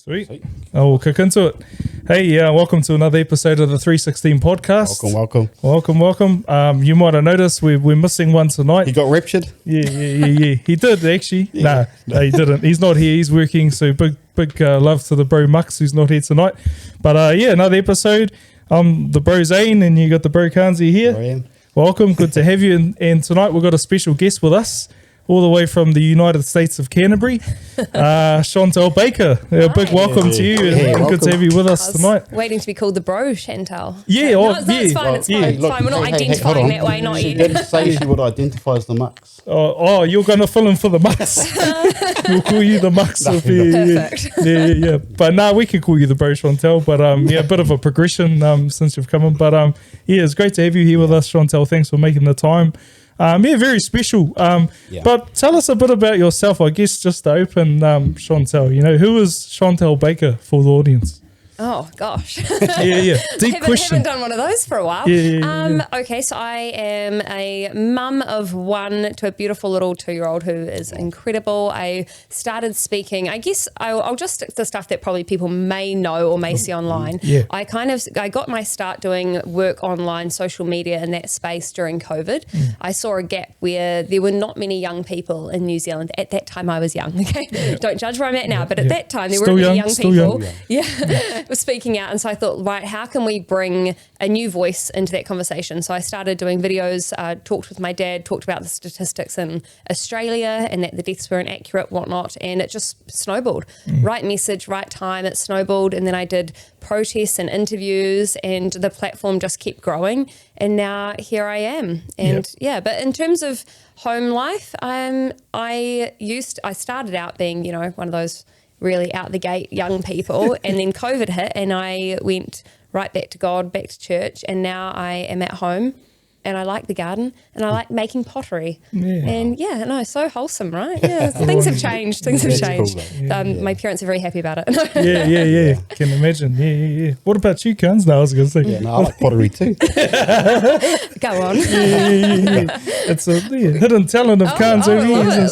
Sweet. Oh, we'll kick into it. Hey, welcome to another episode of the 316 podcast. Welcome. You might have noticed we're missing one tonight. He got raptured? Yeah. He did, actually. No, he didn't. He's not here. He's working, so big love to the bro Mux, who's not here tonight. But another episode. I'm the bro Zane, and you got the bro Kanzi here. I am. Welcome. Good to have you. And tonight we've got a special guest with us, all the way from the United States of Canterbury, Chantelle Baker. A big welcome to you, and good to have you with us tonight. Waiting to be called the bro, Chantelle. Yeah, it's fine. It's fine. We're not identifying that way, not She yet. didn't say she would identify as the Mux. Oh, you're going to fill in for the Mux. We'll call you the Mux. Perfect. Yeah. But we can call you the bro, Chantelle. But a bit of a progression since you've come in. But it's great to have you here with us, Chantelle. Thanks for making the time. Very special. But tell us a bit about yourself, I guess, just to open, Chantelle. Who is Chantelle Baker for the audience? Oh, gosh. Yeah. Deep question. Haven't done one of those for a while. Yeah. Okay, so I am a mum of one to a beautiful little 2-year-old who is incredible. I started speaking, I guess I'll just stick to stuff that probably people may know or may see online. Yeah. I got my start doing work online, social media in that space during COVID. I saw a gap where there were not many young people in New Zealand. At that time I was young, okay? Don't judge where I'm at now, but at that time there weren't many young people. Yeah. Was speaking out, and so I thought, right, how can we bring a new voice into that conversation? So I started doing videos, talked with my dad, talked about the statistics in Australia and that the deaths weren't accurate, whatnot, and it just snowballed. Right message, right time, it snowballed, and then I did protests and interviews, and the platform just kept growing, and now here I am. And but in terms of home life, I started out being, one of those really out the gate young people, and then COVID hit and I went right back to God, back to church, and now I am at home and I like the garden and I like making pottery. And so wholesome, right? Things have changed. Cool, my parents are very happy about it. Yeah. Can imagine. Yeah. What about you, Kans? No, I was going to say. I like pottery too. Go on. Yeah. It's a hidden talent of Kans over here.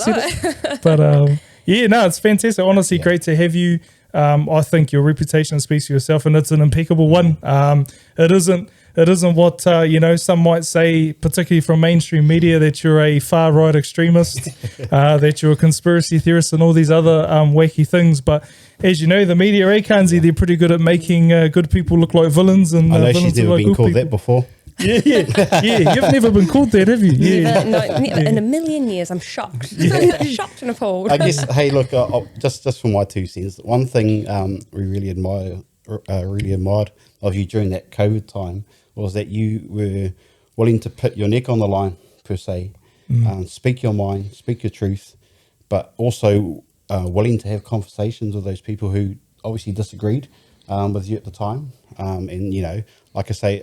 But it's fantastic. Honestly, great to have you. I think your reputation speaks for yourself, and it's an impeccable one. It isn't what some might say, particularly from mainstream media, that you're a far right extremist, that you're a conspiracy theorist, and all these other wacky things. But as you know, the media, Kanzi, they're pretty good at making good people look like villains, and I know villains she's never been called that before. Yeah. You've never been called that, have you? Never. In a million years, I'm shocked. Shocked and appalled. I guess. Hey, look, just for my 2 cents, one thing we really admired of you during that COVID time was that you were willing to put your neck on the line, per se, speak your mind, speak your truth, but also willing to have conversations with those people who obviously disagreed with you at the time. And like I say,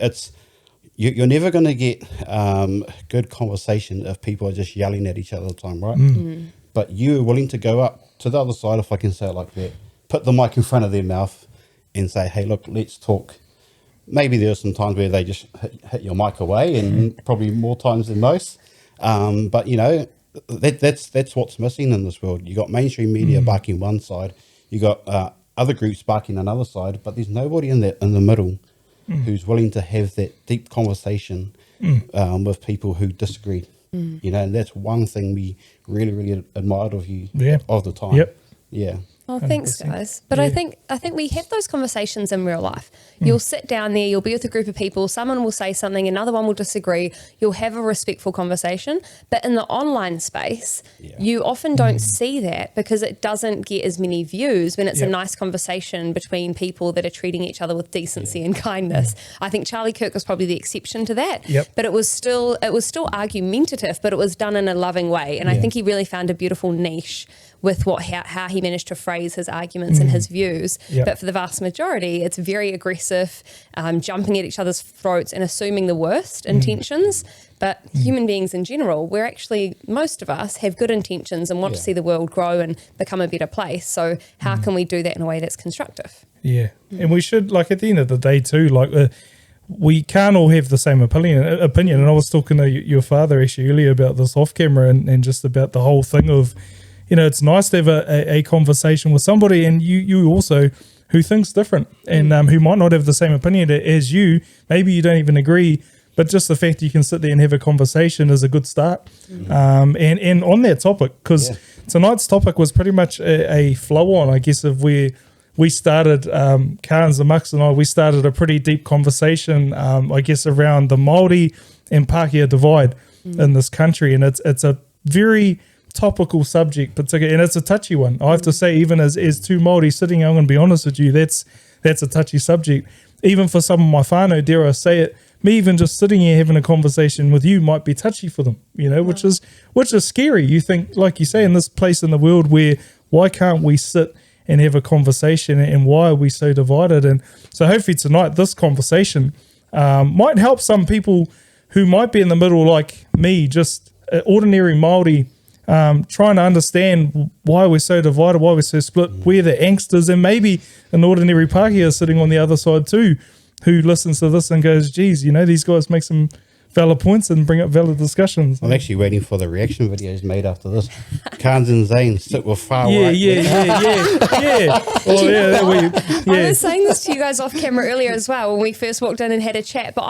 you're never going to get good conversation if people are just yelling at each other all the time, right? But you are willing to go up to the other side, if I can say it like that, put the mic in front of their mouth and say, hey, look, let's talk. Maybe there are some times where they just hit your mic away, and probably more times than most. But, that's what's missing in this world. You got mainstream media barking one side, you got other groups barking another side, but there's nobody in the middle who's willing to have that deep conversation with people who disagree. And that's one thing we really, really admired of you all the time. Yeah. Oh, thanks, guys. But I think we have those conversations in real life. You'll sit down there, you'll be with a group of people, someone will say something, another one will disagree. You'll have a respectful conversation. But in the online space, you often don't see that because it doesn't get as many views when it's a nice conversation between people that are treating each other with decency and kindness. I think Charlie Kirk was probably the exception to that. But it was still argumentative, but it was done in a loving way. And I think he really found a beautiful niche with how he managed to phrase his arguments and his views. But for the vast majority, it's very aggressive, jumping at each other's throats and assuming the worst intentions. But human beings in general, most of us have good intentions and want to see the world grow and become a better place. So how can we do that in a way that's constructive? And we should, at the end of the day too, we can't all have the same opinion. And I was talking to your father actually earlier about this off camera and just about the whole thing of, it's nice to have a conversation with somebody, and you also who thinks different, and who might not have the same opinion as you. Maybe you don't even agree, but just the fact that you can sit there and have a conversation is a good start. And on that topic, because tonight's topic was pretty much a flow on, I guess, of where we started, Carnes and Mux and I, we started a pretty deep conversation, I guess, around the Māori and Pākehā divide in this country. And it's a very topical subject, particularly, and it's a touchy one. I have to say, even as two Māori sitting here, I'm going to be honest with you, that's a touchy subject. Even for some of my whānau, dare I say it, me even just sitting here having a conversation with you might be touchy for them, which is scary. You think, like you say, in this place in the world where why can't we sit and have a conversation, and why are we so divided? And so hopefully tonight this conversation might help some people who might be in the middle like me, just ordinary Māori, trying to understand why we're so divided, why we're so split, where the angst is, and maybe an ordinary Pākehā sitting on the other side too, who listens to this and goes, geez, these guys make some valid points and bring up valid discussions. I'm actually waiting for the reaction videos made after this. Carnes and Zane sit with far right. Well, I was saying this to you guys off camera earlier as well when we first walked in and had a chat, but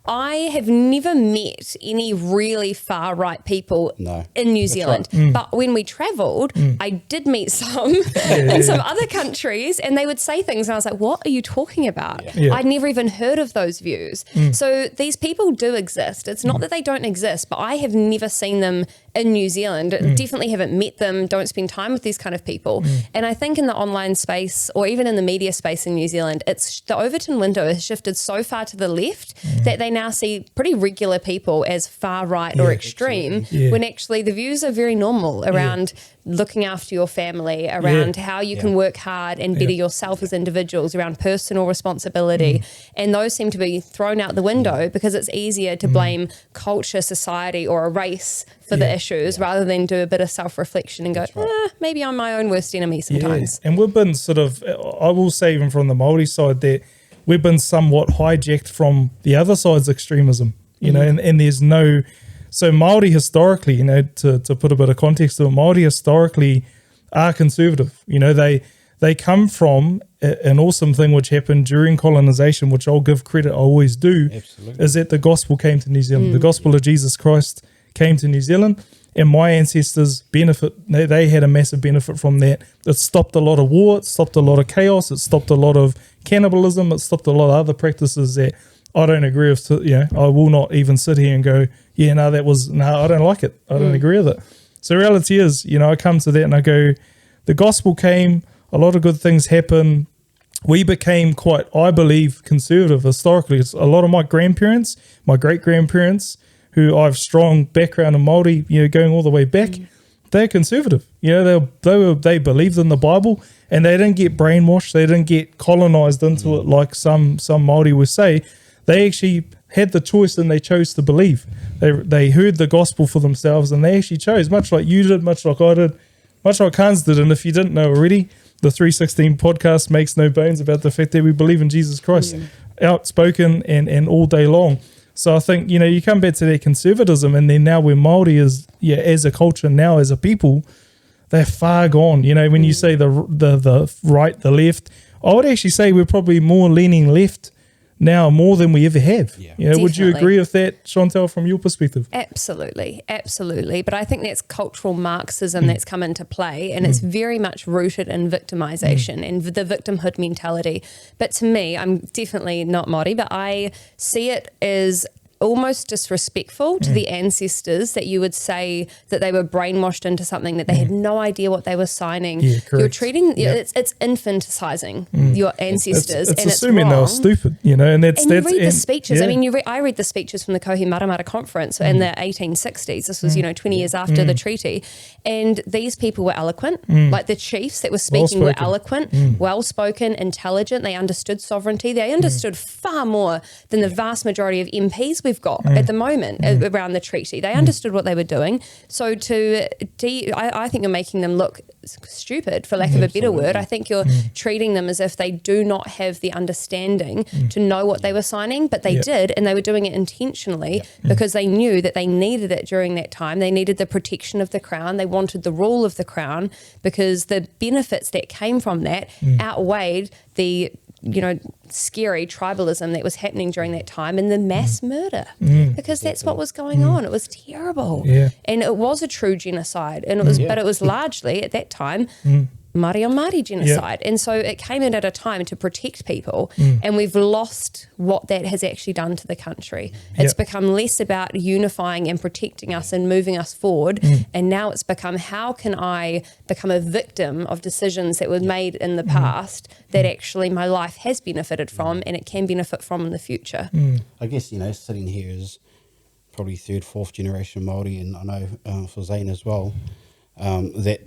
I have never met any really far right people in New Zealand. Right. But when we travelled, I did meet some in some other countries, and they would say things and I was like, what are you talking about? I'd never even heard of those views. So these people do exist. It's not that they don't exist, but I have never seen them in New Zealand. Definitely haven't met them, don't spend time with these kind of people. And I think in the online space, or even in the media space in New Zealand, it's the Overton window has shifted so far to the left that they now see pretty regular people as far right or extreme, when actually the views are very normal around looking after your family, around how you can work hard and better yourself as individuals, around personal responsibility. And those seem to be thrown out the window because it's easier to blame culture, society, or a race for the issues rather than do a bit of self-reflection and go, maybe I'm my own worst enemy sometimes. And we've been sort of, I will say even from the Māori side, that we've been somewhat hijacked from the other side's extremism, and there's no... So Māori historically, to put a bit of context to it, Māori historically are conservative. They come from an awesome thing which happened during colonization, which I'll give credit, I always do, is that the gospel came to New Zealand. The gospel of Jesus Christ came to New Zealand, and my ancestors they had a massive benefit from that. It stopped a lot of war, it stopped a lot of chaos, it stopped a lot of cannibalism, it stopped a lot of other practices that I don't agree with. I will not even sit here and go, I don't like it. I don't agree with it. So the reality is, I come to that and I go, the gospel came, a lot of good things happened. We became quite, I believe, conservative historically. It's a lot of my grandparents, my great-grandparents, who I have strong background in Māori, going all the way back, they're conservative. They believed in the Bible, and they didn't get brainwashed. They didn't get colonized into it like some Māori would say. They actually had the choice and they chose to believe. They heard the gospel for themselves and they actually chose, much like you did, much like I did, much like Carnes did. And if you didn't know already, the 316 podcast makes no bones about the fact that we believe in Jesus Christ, outspoken and all day long. So I think, you come back to that conservatism, and then now where Māori is, as a culture, now as a people, they're far gone. When you say the right, the left, I would actually say we're probably more leaning left now more than we ever have. Would you agree with that, Chantelle, from your perspective? Absolutely. But I think that's cultural Marxism that's come into play, and it's very much rooted in victimization and the victimhood mentality. But to me, I'm definitely not Māori, but I see it as almost disrespectful to the ancestors that you would say that they were brainwashed into something, that they had no idea what they were signing. You're treating it's infanticizing your ancestors, it's and assuming it's they were stupid, and that's you read the speeches. I mean, I read the speeches from the Kohimaramara conference in the 1860s. This was 20 years after the treaty, and these people were eloquent. Like the chiefs that were speaking were eloquent, well spoken, intelligent. They understood sovereignty. They understood far more than the vast majority of MPs we've got at the moment around the treaty. They understood what they were doing. So I think you're making them look stupid, for lack of a better word. I think you're treating them as if they do not have the understanding to know what they were signing, but they did, and they were doing it intentionally because they knew that they needed it during that time. They needed the protection of the crown. They wanted the rule of the crown because the benefits that came from that outweighed the scary tribalism that was happening during that time and the mass murder, because that's what was going on. It was terrible, and it was a true genocide, and it was, but it was largely at that time Māori on Māori genocide, and so it came in at a time to protect people, and we've lost what that has actually done to the country. It's become less about unifying and protecting us and moving us forward, and now it's become, how can I become a victim of decisions that were made in the past that actually my life has benefited from and it can benefit from in the future. I guess, sitting here is probably third, fourth generation Māori, and I know for Zane as well, that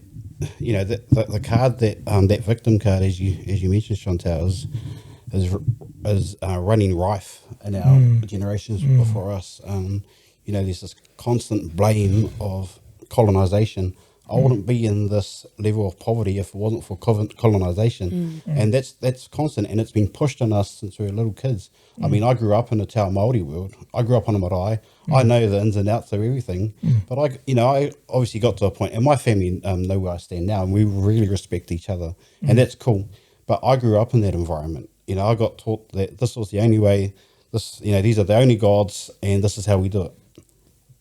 the card that victim card, as you mentioned, Chantelle, is running rife in our generations before us. There's this constant blame of colonisation. I wouldn't be in this level of poverty if it wasn't for colonisation, and that's constant, and it's been pushed on us since we were little kids. I mean, I grew up in the Te Ao Māori world. I grew up on a marae. I know the ins and outs of everything, but I obviously got to a point, and my family know where I stand now, and we really respect each other, and that's cool. But I grew up in that environment. I got taught that this was the only way. These are the only gods, and this is how we do it.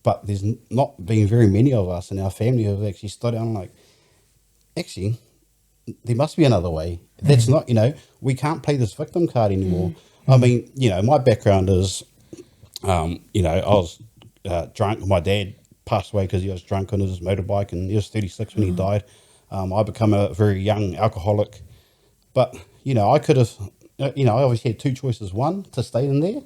But there's not been very many of us in our family who have actually stood down like, actually, there must be another way. That's not, we can't play this victim card anymore. I mean, my background is, I was drunk. My dad passed away because he was drunk on his motorbike, and he was 36 when he died. I become a very young alcoholic. But, I could have, I obviously had two choices. One, to stay in there.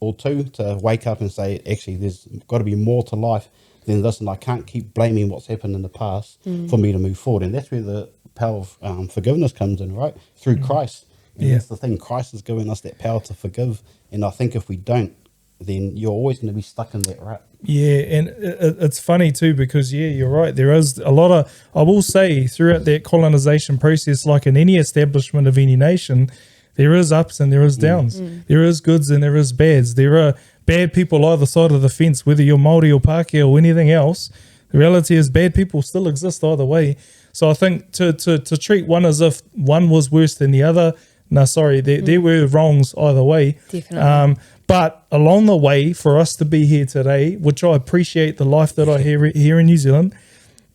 Or two, to wake up and say, actually, there's got to be more to life than this, and I can't keep blaming what's happened in the past for me to move forward. And that's where the power of forgiveness comes in, right? Through Christ. And that's the thing. Christ has given us that power to forgive. And I think if we don't, then you're always going to be stuck in that rut. Yeah, and it's funny too, because, you're right. There is a lot of, I will say, throughout that colonisation process, like in any establishment of any nation, there is ups and there is downs. There is goods and there is bads. There are bad people either side of the fence, whether you're Māori or Pākehā or anything else. The reality is bad people still exist either way. So I think to treat one as if one was worse than the other, there were wrongs either way. Definitely. But along the way, for us to be here today, which I appreciate the life that I have here in New Zealand,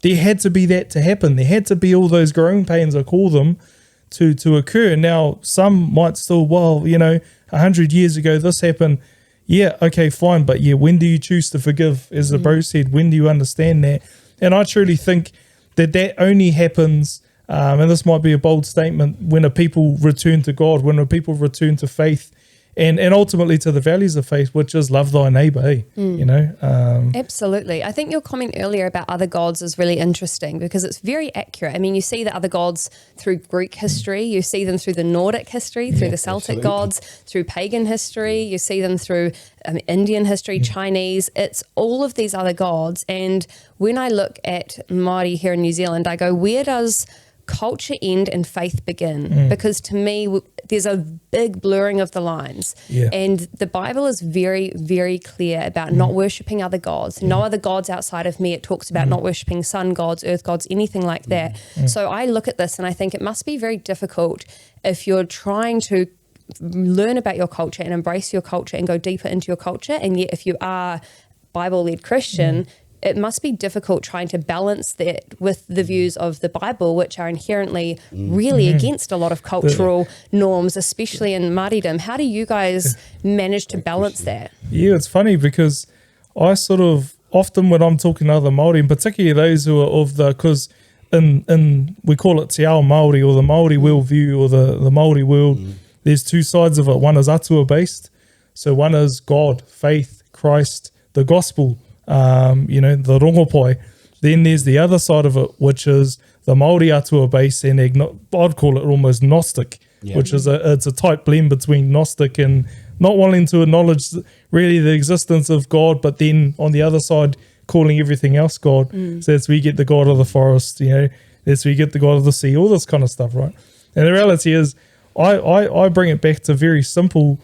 there had to be that to happen. There had to be all those growing pains, I call them, to occur. Now, some might still, 100 years ago this happened. Yeah, okay, fine. But when do you choose to forgive? As the bro said, when do you understand that? And I truly think that only happens, and this might be a bold statement, when a people return to God, when a people return to faith, and ultimately to the values of faith, which is love thy neighbour, Absolutely. I think your comment earlier about other gods is really interesting because it's very accurate. I mean, you see the other gods through Greek history, you see them through the Nordic history, through the Celtic gods, through pagan history, you see them through Indian history, Chinese. It's all of these other gods. And when I look at Māori here in New Zealand, I go, where does culture end and faith begin? Because to me, there's a big blurring of the lines. And the Bible is very, very clear about not worshipping other gods. No other gods outside of me. It talks about not worshipping sun gods, earth gods, anything like that. So I look at this and I think it must be very difficult if you're trying to learn about your culture and embrace your culture and go deeper into your culture. And yet if you are Bible-led Christian, it must be difficult trying to balance that with the views of the Bible, which are inherently really against a lot of cultural norms, especially in Māoridom. How do you guys manage to balance that? Yeah, it's funny because I sort of, often when I'm talking to other Māori, and particularly those who are of the, because in we call it Te Ao Māori, or the Māori worldview, or the Māori world, there's two sides of it. One is atua based. So one is God, faith, Christ, the gospel, the rongopai. Then there's the other side of it, which is the Māori atua base, and I'd call it almost Gnostic, which is it's a tight blend between Gnostic and not wanting to acknowledge really the existence of God, but then on the other side, calling everything else God. So that's where you get the God of the forest, that's where you get the God of the sea, all this kind of stuff, right? And the reality is, I bring it back to very simple.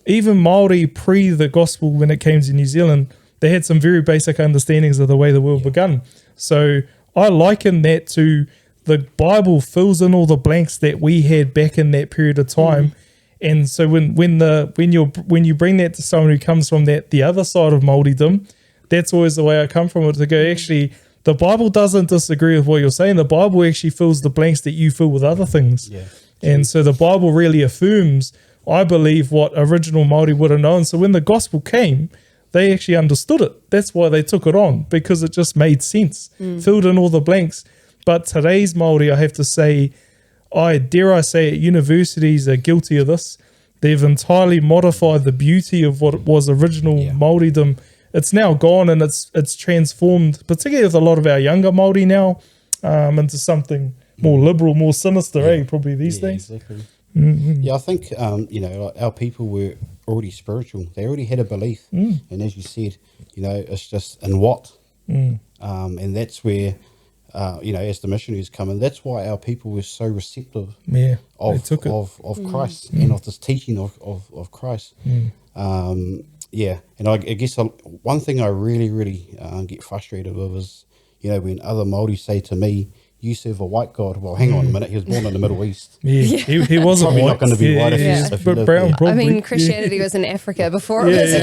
Even Māori pre the gospel, when it came to New Zealand, they had some very basic understandings of the way the world begun. So I liken that to the Bible fills in all the blanks that we had back in that period of time. And so when you bring that to someone who comes from the other side of Māoridom, that's always the way I come from it, to go, actually, the Bible doesn't disagree with what you're saying. The Bible actually fills the blanks that you fill with other things. Yeah. And so the Bible really affirms, I believe, what original Māori would have known. So when the gospel came, they actually understood it. That's why they took it on, because it just made sense, filled in all the blanks. But today's Māori, I have to say, dare I say it, universities are guilty of this. They've entirely modified the beauty of what was original Māoridom. It's now gone, and it's transformed, particularly with a lot of our younger Māori now, into something more liberal, more sinister, probably these days. Exactly. Yeah, I think, our people were already spiritual. They already had a belief. And as you said, it's just in what. And that's where, as the missionaries come in, that's why our people were so receptive of Christ and of this teaching of Christ. And I guess one thing I really, really get frustrated with is, when other Māori say to me, you serve a white God. Well, hang on a minute. He was born in the Middle East. He wasn't probably white. not going to be white if you brown. Probably. I mean, Christianity was in Africa before it was.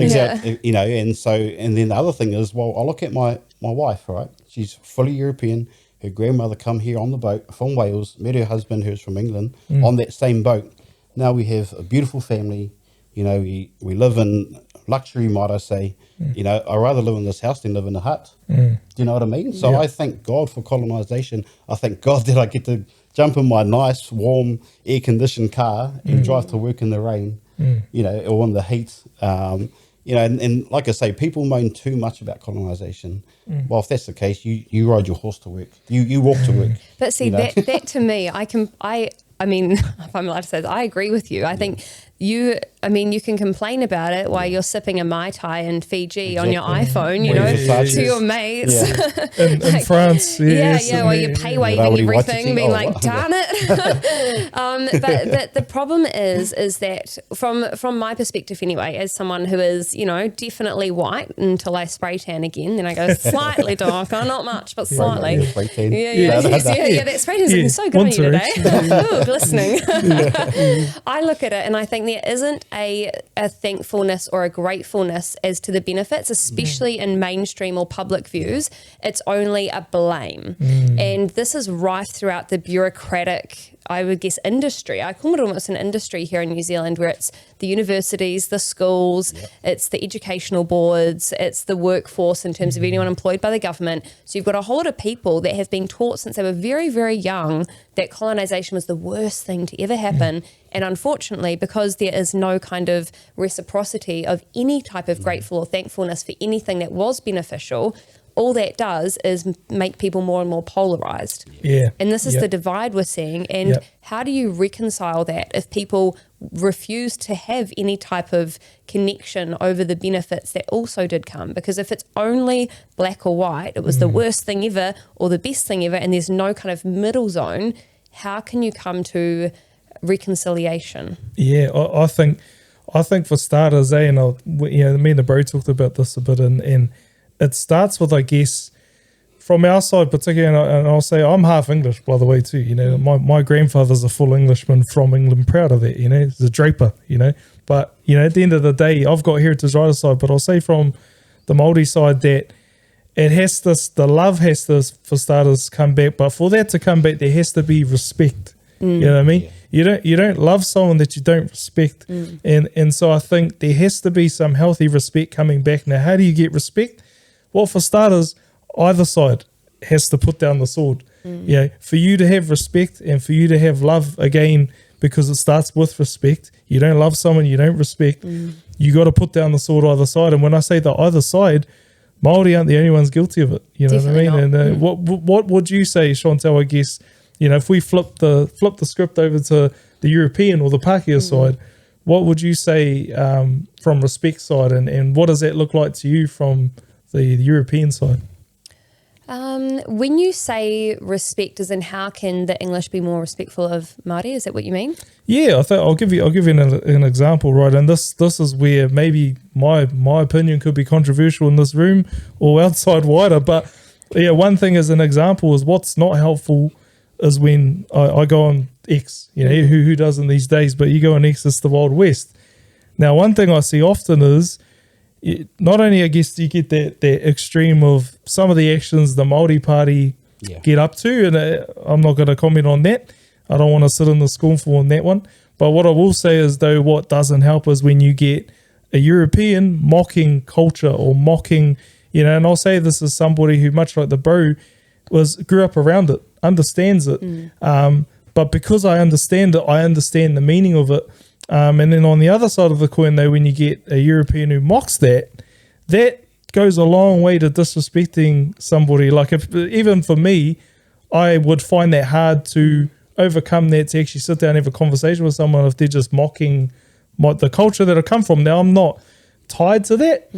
Exactly. And then the other thing is, well, I look at my wife, right? She's fully European. Her grandmother come here on the boat from Wales, met her husband, who's from England, on that same boat. Now we have a beautiful family. We live in luxury, might I say. I'd rather live in this house than live in a hut. Do you know what I mean? So I thank God for colonisation. I thank God that I get to jump in my nice, warm, air-conditioned car and drive to work in the rain, or in the heat. And like I say, people moan too much about colonisation. Well, if that's the case, you ride your horse to work. You walk to work. But see, that to me, I mean, if I'm allowed to say that, I agree with you. I think you can complain about it while you're sipping a Mai Tai in Fiji on your iPhone, to your mates. In France. While you're pay waving everything, being like, darn it. But the problem is that from my perspective anyway, as someone who is, definitely white until I spray tan again, then I go slightly darker, not much, but slightly. That spray tan is looking so good on you today. Ooh, glistening. I look at it and I think there isn't a thankfulness or a gratefulness as to the benefits, especially in mainstream or public views. It's only a blame. And this is rife throughout the bureaucratic, I would guess, industry. I call it almost an industry here in New Zealand, where it's the universities, the schools, it's the educational boards, it's the workforce in terms of anyone employed by the government. So you've got a whole lot of people that have been taught since they were very, very young that colonisation was the worst thing to ever happen. And unfortunately, because there is no kind of reciprocity of any type of grateful or thankfulness for anything that was beneficial, all that does is make people more and more polarized. And this is the divide we're seeing. And how do you reconcile that if people refuse to have any type of connection over the benefits that also did come? Because if it's only black or white, it was the worst thing ever or the best thing ever, and there's no kind of middle zone, how can you come to reconciliation? I think for starters, me and the bro talked about this a bit, and it starts with, I guess, from our side particularly, and I'll say I'm half English, by the way, too. My grandfather's a full Englishman from England, proud of that. He's a draper. But at the end of the day, I've got heritage either side. But I'll say from the Māori side that the love has to, for starters, come back. But for that to come back, there has to be respect. You know what I mean? You don't love someone that you don't respect. And so I think there has to be some healthy respect coming back. Now, how do you get respect? Well, for starters, either side has to put down the sword. For you to have respect and for you to have love, again, because it starts with respect. You don't love someone you don't respect. You got to put down the sword either side. And when I say the either side, Māori aren't the only ones guilty of it. You know Definitely what I mean? Not. And what would you say, Chantelle? I guess if we flip the script over to the European or the Pākehā side, what would you say from respect side, and what does that look like to you from the European side? When you say respect, as in how can the English be more respectful of Māori? Is that what you mean? Yeah, I think I'll give you an example, right? And this is where maybe my opinion could be controversial in this room or outside wider. But yeah, one thing as an example is what's not helpful is when I go on X. You know, who doesn't these days? But you go on X, it's the Wild West. Now, one thing I see often is, not only, I guess, do you get that extreme of some of the actions the Māori Party get up to, and I'm not going to comment on that. I don't want to sit in the scornful on that one. But what I will say is, though, what doesn't help is when you get a European mocking culture or mocking, you know, and I'll say this as somebody who, much like the bro, grew up around it, understands it. But because I understand it, I understand the meaning of it. And then on the other side of the coin, though, when you get a European who mocks that goes a long way to disrespecting somebody. Like, even for me, I would find that hard to overcome that, to actually sit down and have a conversation with someone if they're just mocking the culture that I come from. Now, I'm not tied to that,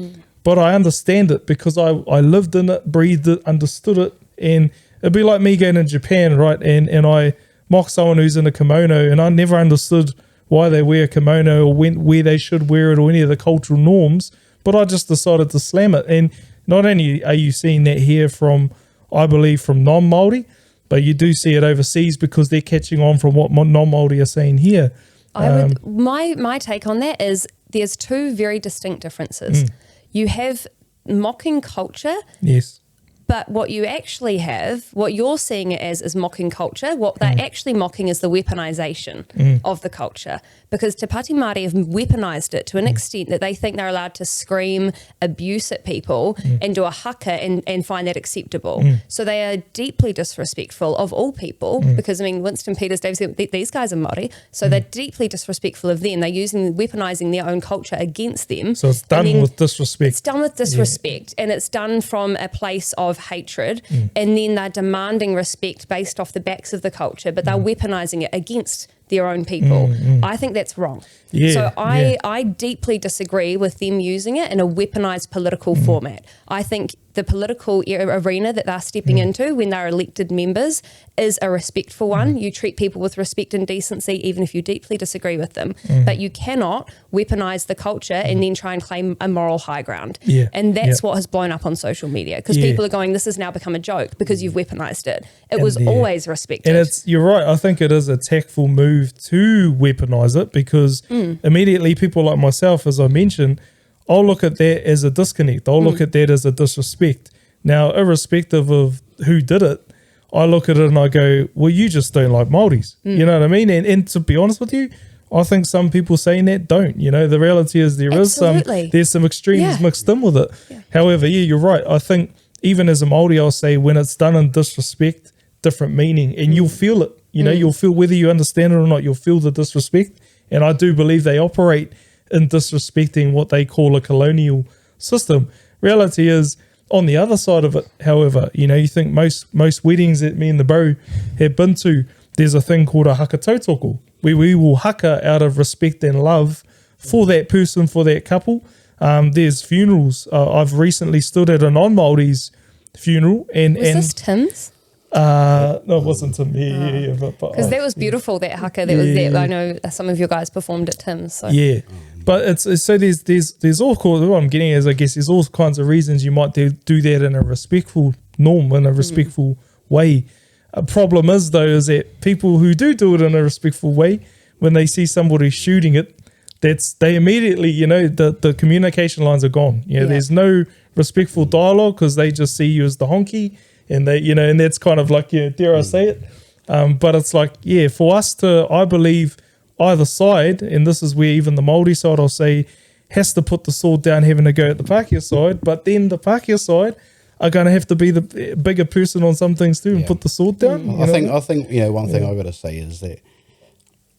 but I understand it because I lived in it, breathed it, understood it. And it'd be like me going to Japan, right? And I mock someone who's in a kimono, and I never understood why they wear a kimono or where they should wear it or any of the cultural norms, but I just decided to slam it. And not only are you seeing that here from, I believe, from non-Māori, but you do see it overseas because they're catching on from what non-Māori are saying here. My take on that is there's two very distinct differences. You have mocking culture. Yes. But what you actually have, what you're seeing it as, is mocking culture. What they're actually mocking is the weaponization of the culture. Because Te Pāti Māori have weaponized it to an extent that they think they're allowed to scream abuse at people and do a haka and find that acceptable. So they are deeply disrespectful of all people because, I mean, Winston Peters, David said, these guys are Māori. So they're deeply disrespectful of them. They're weaponizing their own culture against them. So it's done with disrespect. It's done with disrespect, and it's done from a place of hatred, and then they're demanding respect based off the backs of the culture, but they're weaponizing it against their own people. I think that's wrong. So I deeply disagree with them using it in a weaponized political format. I think the political arena that they're stepping into when they're elected members is a respectful one. You treat people with respect and decency, even if you deeply disagree with them. But you cannot weaponize the culture and then try and claim a moral high ground. And that's what has blown up on social media, because people are going, this has now become a joke because you've weaponized it. It was always respected. And you're right. I think it is a tactful move to weaponize it, because immediately people like myself, as I mentioned, I'll look at that as a disconnect. I'll look at that as a disrespect. Now, irrespective of who did it, I look at it and I go, well, you just don't like Māoris. You know what I mean? And to be honest with you, I think some people saying that don't. You know, the reality is there's some extremes mixed in with it. However, you're right. I think even as a Māori, I'll say when it's done in disrespect, different meaning, and you'll feel it. You know, you'll feel, whether you understand it or not, you'll feel the disrespect. And I do believe they operate in disrespecting what they call a colonial system. Reality is, on the other side of it, however, you know, you think most weddings that me and the bro have been to, there's a thing called a haka tautoko, where we will haka out of respect and love for that person, for that couple. There's funerals. I've recently stood at a non-Māori's funeral. Was this Tim's? No, it wasn't Tim. Because that was beautiful, that haka. That was there. I know some of your guys performed at Tim's. So. Yeah. But it's so there's all kinds, what I'm getting is, I guess there's all kinds of reasons you might do that in a respectful norm, in a respectful way. A problem is, though, is that people who do it in a respectful way, when they see somebody shooting it, they immediately, you know, the communication lines are gone. You know, there's no respectful dialogue because they just see you as the honky, and they, you know, and that's kind of like, dare I say it? But it's like, for us to, I believe, either side, and this is where even the Māori side, I'll say, has to put the sword down, having a go at the Pākehā side, but then the Pākehā side are going to have to be the bigger person on some things too and put the sword down. I think you know, one thing I've got to say is that,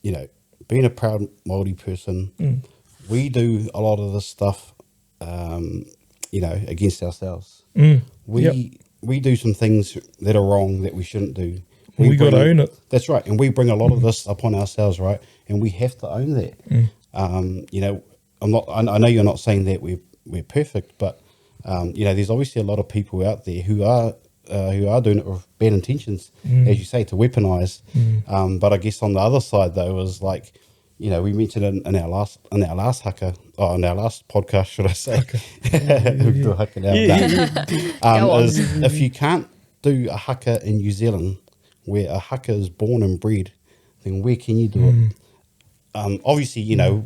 you know, being a proud Māori person, we do a lot of this stuff, you know, against ourselves. We do some things that are wrong that we shouldn't do. We got to own it. That's right. And we bring a lot of this upon ourselves, right? And we have to own that. You know, I know you're not saying that we're perfect, but you know, there's obviously a lot of people out there who are doing it with bad intentions, as you say, to weaponize. But I guess on the other side, though, is like, you know, we mentioned in our last haka, in our last podcast, should I say? Do a haka now. Is if you can't do a haka in New Zealand, where a haka is born and bred, then where can you do it? Obviously, you know,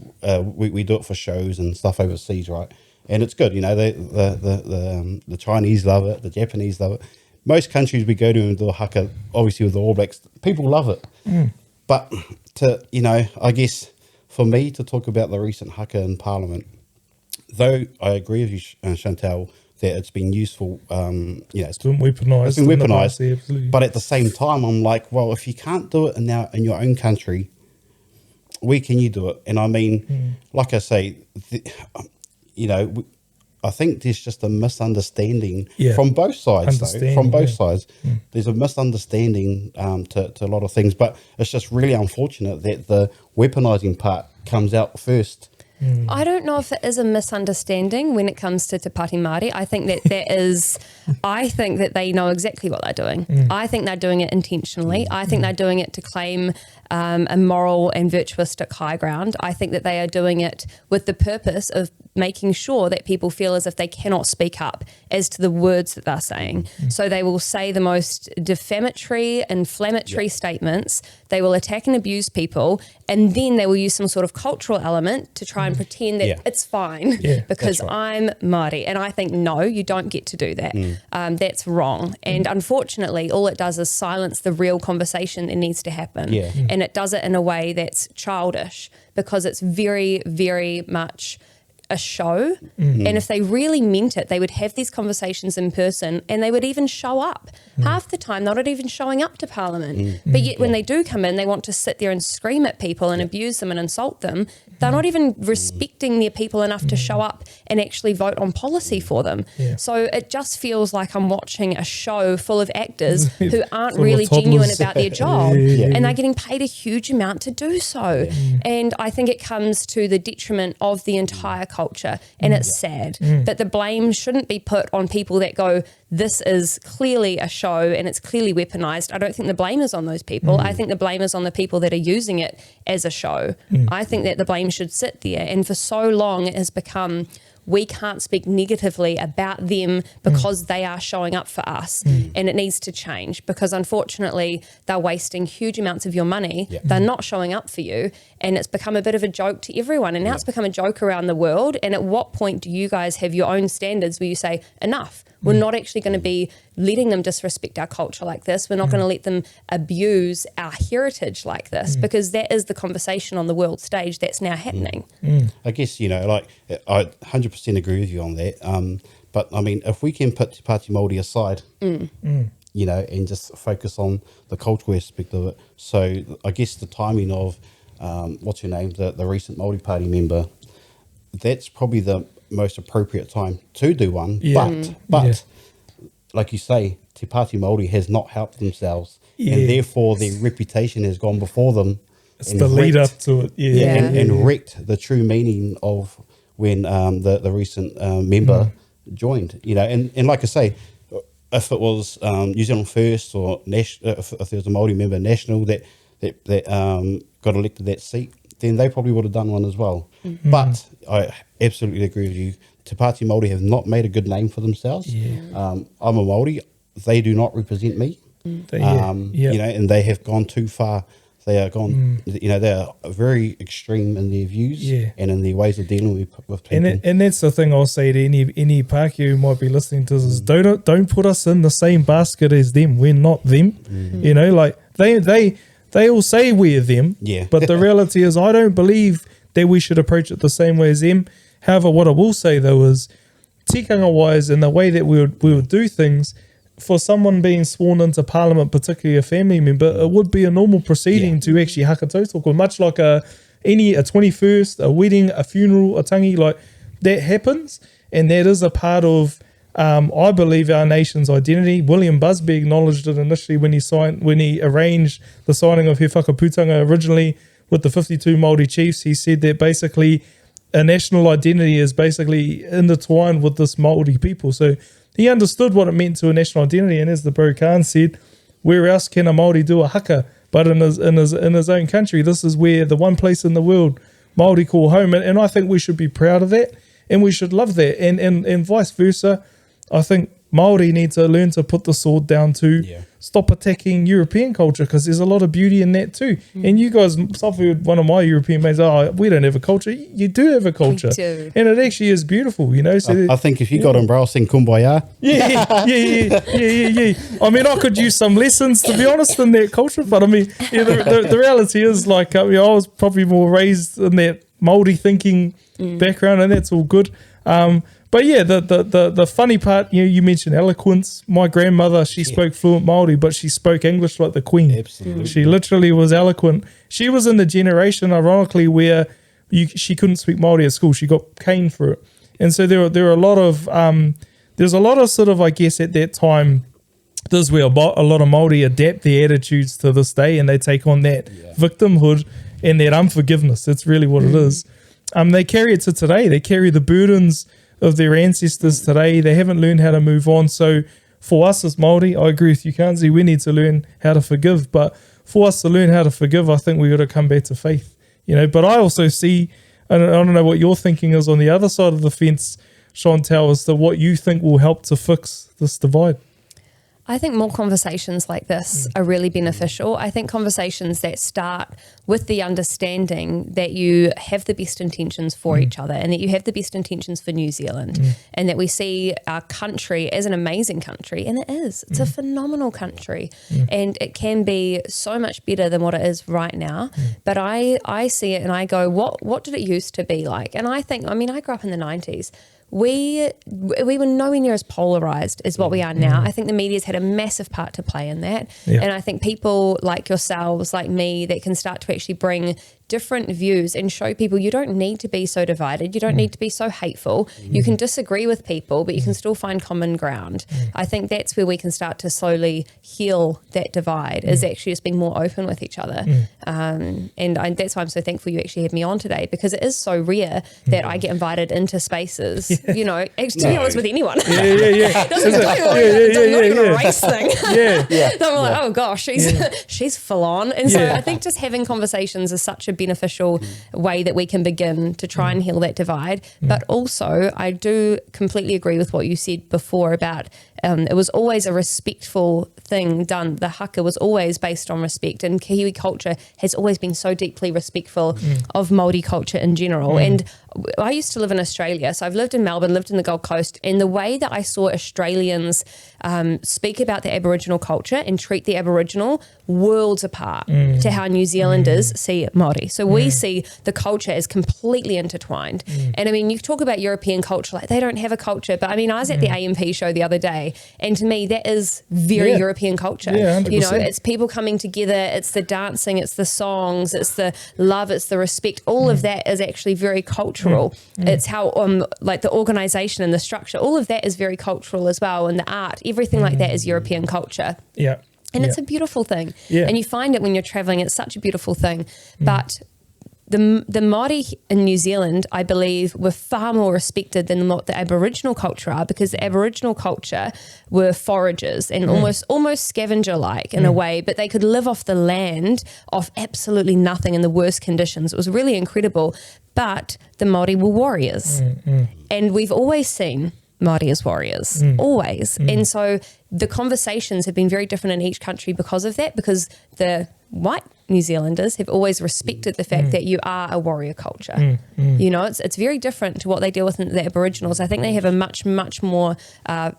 we do it for shows and stuff overseas, right? And it's good, you know. The Chinese love it, the Japanese love it. Most countries we go to and do a haka, obviously with the All Blacks, people love it. But to, you know, I guess for me to talk about the recent haka in Parliament, though I agree with you, Chantelle, that it's been useful. You know, It's been weaponised. It's been weaponised. Yeah, absolutely. But at the same time, I'm like, well, if you can't do it in your own country, where can you do it? And I mean, like I say, you know, I think there's just a misunderstanding from both sides, though. From both sides. There's a misunderstanding to a lot of things, but it's just really unfortunate that the weaponising part comes out first. I don't know if it is a misunderstanding when it comes to Te Pāti Māori. I think that they know exactly what they're doing. I think they're doing it intentionally. I think they're doing it to claim a moral and virtuistic high ground. I think that they are doing it with the purpose of making sure that people feel as if they cannot speak up as to the words that they're saying. So they will say the most defamatory, inflammatory statements. They will attack and abuse people, and then they will use some sort of cultural element to try and pretend that it's fine because I'm Māori. And I think, no, you don't get to do that. That's wrong. And unfortunately, all it does is silence the real conversation that needs to happen. And it does it in a way that's childish because it's very, very much a show. And if they really meant it, they would have these conversations in person and they would even show up. Half the time, they're not even showing up to Parliament. But yet when they do come in, they want to sit there and scream at people and abuse them and insult them. They're not even respecting their people enough to show up and actually vote on policy for them. So it just feels like I'm watching a show full of actors who aren't really genuine about their job and they're getting paid a huge amount to do so. And I think it comes to the detriment of the entire culture, and it's sad. But the blame shouldn't be put on people that go, this is clearly a show and it's clearly weaponized. I don't think the blame is on those people. I think the blame is on the people that are using it as a show. I think that the blame should sit there. And for so long it has become, we can't speak negatively about them because they are showing up for us. And it needs to change because unfortunately they're wasting huge amounts of your money. They're not showing up for you. And it's become a bit of a joke to everyone. And now it's become a joke around the world. And at what point do you guys have your own standards where you say, enough? We're not actually going to be letting them disrespect our culture like this. We're not going to let them abuse our heritage like this because that is the conversation on the world stage that's now happening. I guess, you know, like I 100% agree with you on that. But I mean, if we can put Te Pāti Māori aside, you know, and just focus on the cultural aspect of it. So I guess the timing of, what's her name, the recent Māori Party member, that's probably the most appropriate time to do one. But like you say, Te Pāti Māori has not helped themselves, and therefore their reputation has gone before them. It's the lead up to it, and wrecked the true meaning of when the recent member joined. You know, and like I say, if it was New Zealand First or if there was a Māori member national that got elected that seat, then they probably would have done one as well. But I absolutely agree with you. Te Pāti Māori have not made a good name for themselves. I'm a Māori. They do not represent me. You know, and they have gone too far. They are gone, you know, they are very extreme in their views and in their ways of dealing with people. And that's the thing I'll say to any Pākehā who might be listening to this is don't put us in the same basket as them. We're not them. You know, like they all say we're them, but the reality is I don't believe that we should approach it the same way as them. However, what I will say though is tikanga-wise and the way that we would do things, for someone being sworn into Parliament, particularly a family member, it would be a normal proceeding to actually haka tautoko, much like a 21st, a wedding, a funeral, a tangi, like that happens, and that is a part of I believe our nation's identity. William Busby acknowledged it initially when he arranged the signing of He Whakaputanga originally with the 52 Māori chiefs, he said that basically a national identity is basically intertwined with this Māori people. So he understood what it meant to a national identity, and as the Bro Khan said, where else can a Māori do a haka but in his own country? This is where the one place in the world Māori call home, and I think we should be proud of that, and we should love that, and vice versa. I think Māori need to learn to put the sword down to stop attacking European culture, because there's a lot of beauty in that too. And you guys, one of my European mates, we don't have a culture. You do have a culture, and it actually is beautiful, you know. So I think if you got Umbrella sing Kumbaya, yeah. I mean, I could use some lessons, to be honest, in that culture. But I mean, the reality is, like, I was probably more raised in that Māori thinking background, and that's all good. But yeah, the funny part, you mentioned eloquence. My grandmother, she spoke fluent Māori, but she spoke English like the Queen. Absolutely. She literally was eloquent. She was in the generation, ironically, where she couldn't speak Māori at school. She got caned for it. And so there are a lot of, there's a lot of sort of, I guess, at that time, this is where a lot of Māori adapt their attitudes to this day, and they take on that victimhood and that unforgiveness. That's really what it is. They carry it to today. They carry the burdens of their ancestors today. They haven't learned how to move on. So for us as Māori, I agree with you, Kanzi, we need to learn how to forgive. But for us to learn how to forgive, I think we got to come back to faith. But I also see, I don't know what your thinking is on the other side of the fence, Chantelle, as to what you think will help to fix this divide. I think more conversations like this are really beneficial. I think conversations that start with the understanding that you have the best intentions for each other, and that you have the best intentions for New Zealand, and that we see our country as an amazing country, and it is. It's a phenomenal country, and it can be so much better than what it is right now. But I see it and I go, what did it used to be like? And I think, I grew up in the 90s. We were nowhere near as polarized as what we are now. I think the media's had a massive part to play in that. And I think people like yourselves, like me, that can start to actually bring different views and show people you don't need to be so divided. You don't need to be so hateful. You can disagree with people, but you can still find common ground. I think that's where we can start to slowly heal that divide, is actually just being more open with each other. And that's why I'm so thankful you actually had me on today, because it is so rare that I get invited into spaces, to be honest with anyone. It doesn't not even a race thing. So I'm like, oh gosh, she's full on. And so I think just having conversations is such a beneficial way that we can begin to try and heal that divide. But also, I do completely agree with what you said before about it was always a respectful thing done. The haka was always based on respect, and Kiwi culture has always been so deeply respectful of Māori culture in general. And I used to live in Australia, so I've lived in Melbourne, lived in the Gold Coast, and the way that I saw Australians speak about the Aboriginal culture and treat the Aboriginal worlds apart to how New Zealanders see Māori. So we see the culture as completely intertwined. And you talk about European culture, like they don't have a culture, but I was at the AMP show the other day, and to me that is very European culture. It's people coming together, it's the dancing, it's the songs, it's the love, it's the respect. All of that is actually very cultural. It's how like the organization and the structure, all of that is very cultural as well, and the art, everything like that is European culture. And it's a beautiful thing. And you find it when you're traveling, it's such a beautiful thing. But the Māori in New Zealand, I believe, were far more respected than what the Aboriginal culture are, because the Aboriginal culture were foragers and almost scavenger-like in a way, but they could live off the land, off absolutely nothing in the worst conditions. It was really incredible. But the Māori were warriors. And we've always seen Māori as warriors, always. And so the conversations have been very different in each country because of that, because the white New Zealanders have always respected the fact that you are a warrior culture. It's very different to what they deal with in the Aboriginals. I think they have a much, much more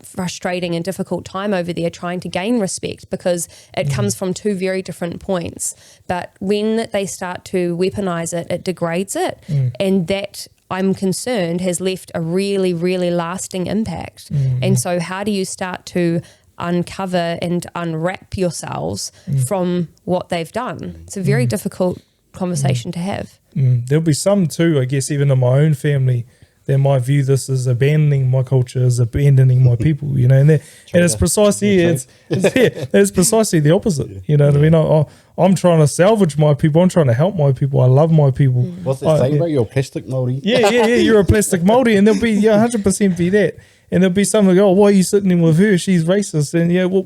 frustrating and difficult time over there trying to gain respect, because it comes from two very different points. But when they start to weaponize it, it degrades it. And that, I'm concerned, has left a really, really lasting impact. And so how do you start to uncover and unwrap yourselves from what they've done? It's a very difficult conversation to have. There'll be some too, I guess, even in my own family, that might view this as abandoning my culture, as abandoning my people, and it's precisely it's precisely the opposite. You know what I mean? I'm trying to salvage my people. I'm trying to help my people. I love my people. What's that saying about you're a plastic Māori? Yeah. You're a plastic Māori, and there'll be 100% be that. And there'll be someone go, oh, why are you sitting with her? She's racist. And well,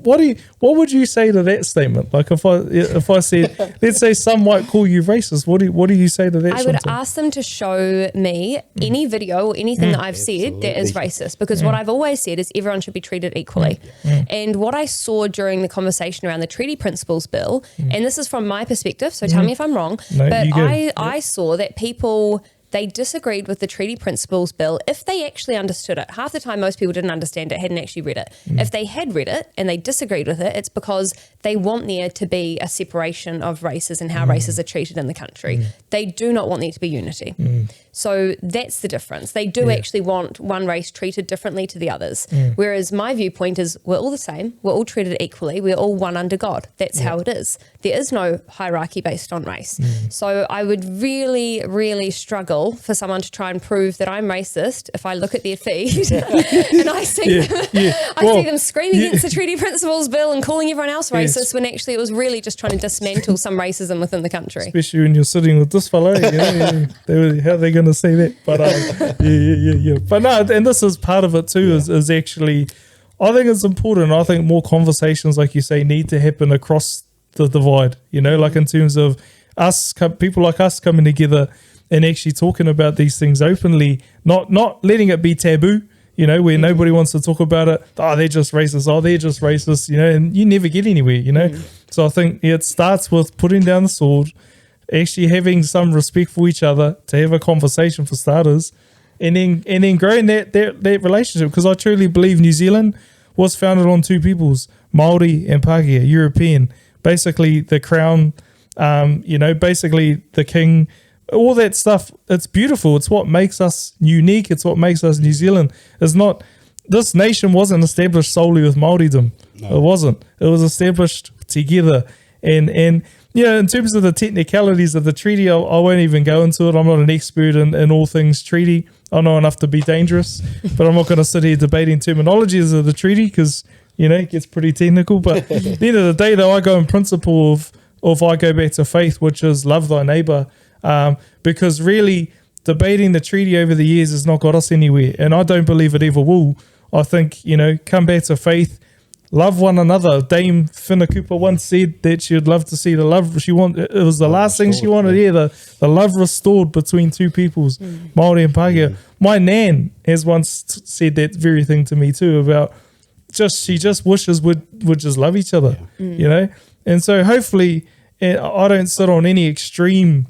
what would you say to that statement? Like if I said, let's say some might call you racist, what do you say to that? I would ask them to show me any video or anything that I've said that is racist, because what I've always said is everyone should be treated equally. And what I saw during the conversation around the treaty principles bill, and this is from my perspective, so tell me if I'm wrong, but I saw that people, they disagreed with the treaty principles bill if they actually understood it. Half the time, most people didn't understand it, hadn't actually read it. If they had read it and they disagreed with it, it's because they want there to be a separation of races and how races are treated in the country. They do not want there to be unity. So that's the difference. They do actually want one race treated differently to the others. Whereas my viewpoint is we're all the same. We're all treated equally. We're all one under God. That's how it is. There is no hierarchy based on race. So I would really, really struggle for someone to try and prove that I'm racist if I look at their feed and I see them screaming against the treaty principles bill and calling everyone else racist when actually it was really just trying to dismantle some racism within the country. Especially when you're sitting with this fellow, how are they going to say that? But But no, and this is part of it too. Is actually, I think it's important. I think more conversations, like you say, need to happen across the divide. Like in terms of us, people like us coming together and actually talking about these things openly, not letting it be taboo. Where nobody wants to talk about it. Oh, they're just racist. Oh, they're just racist. And you never get anywhere. So I think it starts with putting down the sword, actually having some respect for each other, to have a conversation for starters, and then growing that relationship. Because I truly believe New Zealand was founded on two peoples, Māori and Pākehā, European. Basically the crown, basically the king, all that stuff. It's beautiful. It's what makes us unique. It's what makes us New Zealand. This nation wasn't established solely with Māoridom. No. It wasn't. It was established together. And in terms of the technicalities of the treaty, I won't even go into it. I'm not an expert in all things treaty. I know enough to be dangerous, but I'm not going to sit here debating terminologies of the treaty because, it gets pretty technical. But at the end of the day, though, I go in principle of I go back to faith, which is love thy neighbour. Because really debating the treaty over the years has not got us anywhere, and I don't believe it ever will. I think, come back to faith, love one another. Dame Whina once said that she'd love to see the love it was the last thing she wanted. The love restored between two peoples, Māori and Pākehā. My nan has once said that very thing to me too, about she just wishes would just love each other, and so hopefully I don't sit on any extreme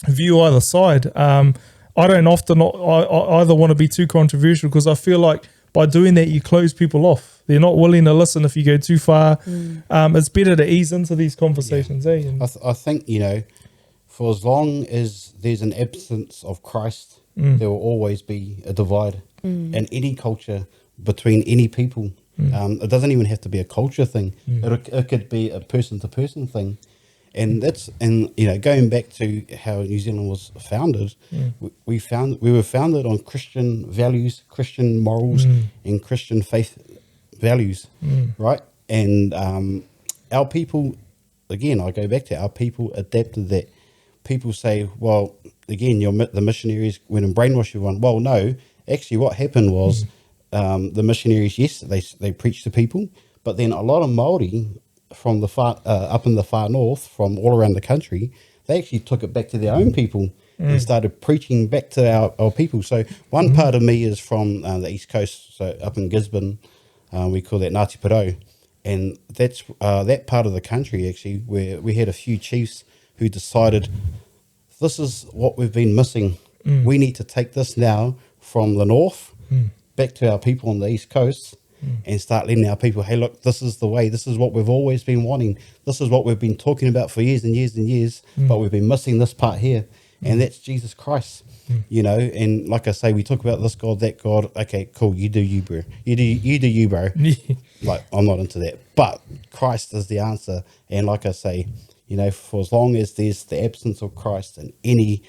view either side. I don't often either want to be too controversial, because I feel like by doing that you close people off. They're not willing to listen if you go too far. It's better to ease into these conversations. I think for as long as there's an absence of Christ, there will always be a divide in any culture between any people. It doesn't even have to be a culture thing. It could be a person to person thing. And going back to how New Zealand was founded, we were founded on Christian values, Christian morals, and Christian faith values, right? And our people, again, I go back to our people adapted that. People say, well, again, the missionaries went and brainwashed everyone. Well, no, actually, what happened was the missionaries, yes, they preached to people, but then a lot of Māori from the far up in the far north, from all around the country, they actually took it back to their own people and started preaching back to our people. So one part of me is from the East Coast, so up in Gisborne, we call that Ngāti Porou, and that's that part of the country actually where we had a few chiefs who decided this is what we've been missing. We need to take this now from the north back to our people on the East Coast. And start letting our people, hey, look, this is the way, this is what we've always been wanting, this is what we've been talking about for years and years and years, but we've been missing this part here, and that's Jesus Christ. And like I say, we talk about this God, that God. Okay, cool, you do you, bro. You do you, bro. Like, I'm not into that, but Christ is the answer. And like I say, for as long as there's the absence of Christ in any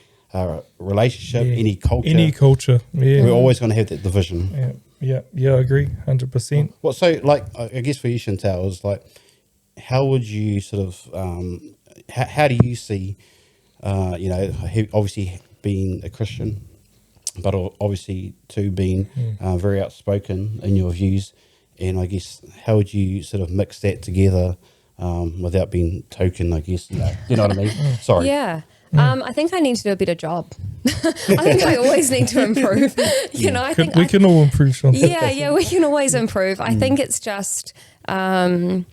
relationship, any culture, we're always going to have that division. Yeah, I agree, 100%. Well, so like, I guess for you, Chantelle, is like, how would you sort of how do you see, obviously being a Christian, but obviously too being very outspoken in your views, and I guess how would you sort of mix that together without being token, I guess, you know what I mean? Sorry. Yeah. I think I need to do a better job. I think I always need to improve. I think we can all improve, Chantelle. Yeah, we can always improve. I think it's just, I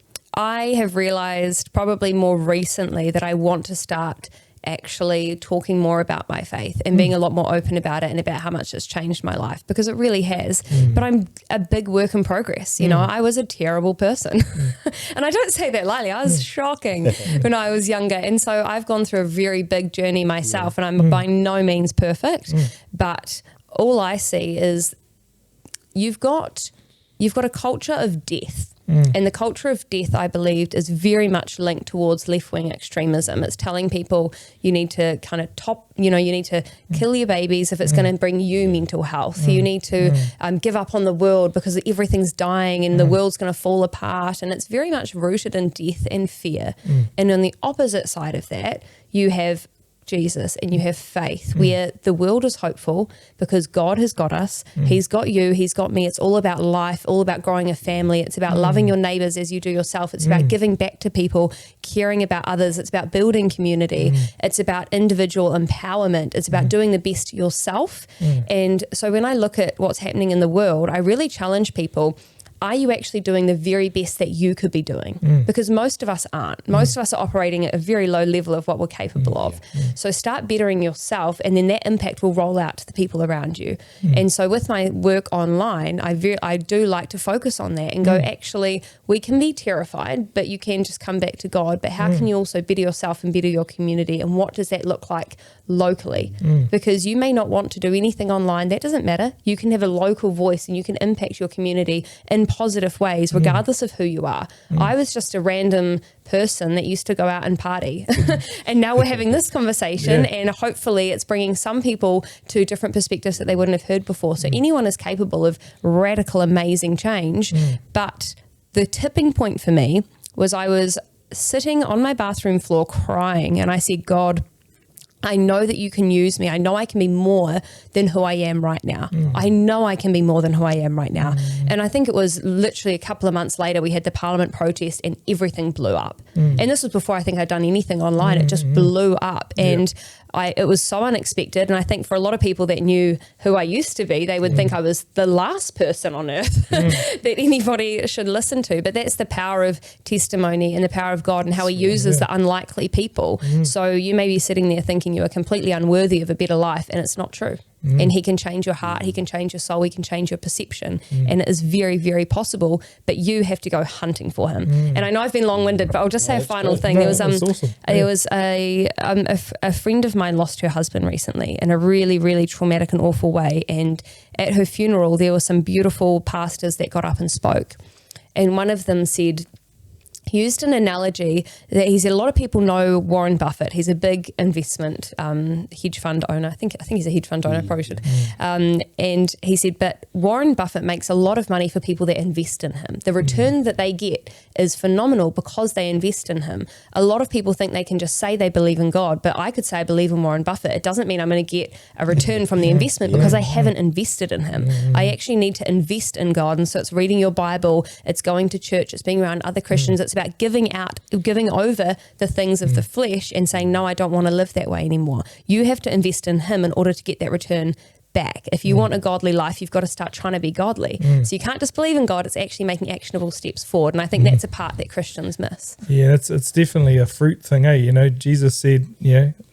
have realized probably more recently that I want to start actually talking more about my faith and being a lot more open about it and about how much it's changed my life, because it really has. But I'm a big work in progress. I was a terrible person. And I don't say that lightly. I was shocking when I was younger. And so I've gone through a very big journey myself, and I'm by no means perfect. But all I see is you've got a culture of death. And the culture of death, I believed, is very much linked towards left-wing extremism. It's telling people you need to kind of you need to kill your babies if it's going to bring you mental health. You need to give up on the world because everything's dying and the world's going to fall apart. And it's very much rooted in death and fear. And on the opposite side of that, you have Jesus and you have faith, where the world is hopeful because God has got us. He's got you, he's got me. It's all about life, all about growing a family. It's about loving your neighbors as you do yourself. It's about giving back to people, caring about others. It's about building community. It's about individual empowerment. It's about doing the best yourself. And so when I look at what's happening in the world, I really challenge people. Are you actually doing the very best that you could be doing? Because most of us aren't. Most of us are operating at a very low level of what we're capable of. So start bettering yourself, and then that impact will roll out to the people around you. And so with my work online, I do like to focus on that and go, actually, we can be terrified, but you can just come back to God. But how can you also better yourself and better your community? And what does that look like locally? Because you may not want to do anything online. That doesn't matter. You can have a local voice and you can impact your community in positive ways, regardless of who you are. I was just a random person that used to go out and party. And now we're having this conversation, and hopefully it's bringing some people to different perspectives that they wouldn't have heard before. So anyone is capable of radical, amazing change. But the tipping point for me was I was sitting on my bathroom floor crying, and I said, God, I know that you can use me. I know I can be more than who I am right now. I know I can be more than who I am right now. And I think it was literally a couple of months later, we had the Parliament protest and everything blew up. And this was before I think I'd done anything online. It just blew up. And it was so unexpected. And I think for a lot of people that knew who I used to be, they would think I was the last person on earth that anybody should listen to. But that's the power of testimony and the power of God and how he uses the unlikely people. So you may be sitting there thinking you are completely unworthy of a better life, and it's not true. And he can change your heart, he can change your soul, he can change your perception. And it is very, very possible, but you have to go hunting for him. And I know I've been long-winded, but I'll just say a final thing. There was awesome. There was a friend of mine lost her husband recently in a really, really traumatic and awful way. And at her funeral, there were some beautiful pastors that got up and spoke. And one of them said, he used an analogy that he said a lot of people know Warren Buffett. He's a big investment hedge fund owner. I think he's a hedge fund owner, probably should. And he said, but Warren Buffett makes a lot of money for people that invest in him. The return that they get is phenomenal because they invest in him. A lot of people think they can just say they believe in God, but I could say I believe in Warren Buffett. It doesn't mean I'm going to get a return from the investment because I haven't invested in him. I actually need to invest in God. And so it's reading your Bible, it's going to church, it's being around other Christians, it's about giving over the things of the flesh and saying, no, I don't want to live that way anymore. You have to invest in him in order to get that return back. If you want a godly life, you've got to start trying to be godly. So you can't just believe in God, it's actually making actionable steps forward. And I think that's a part that Christians miss. Yeah, it's definitely a fruit thing, Jesus said,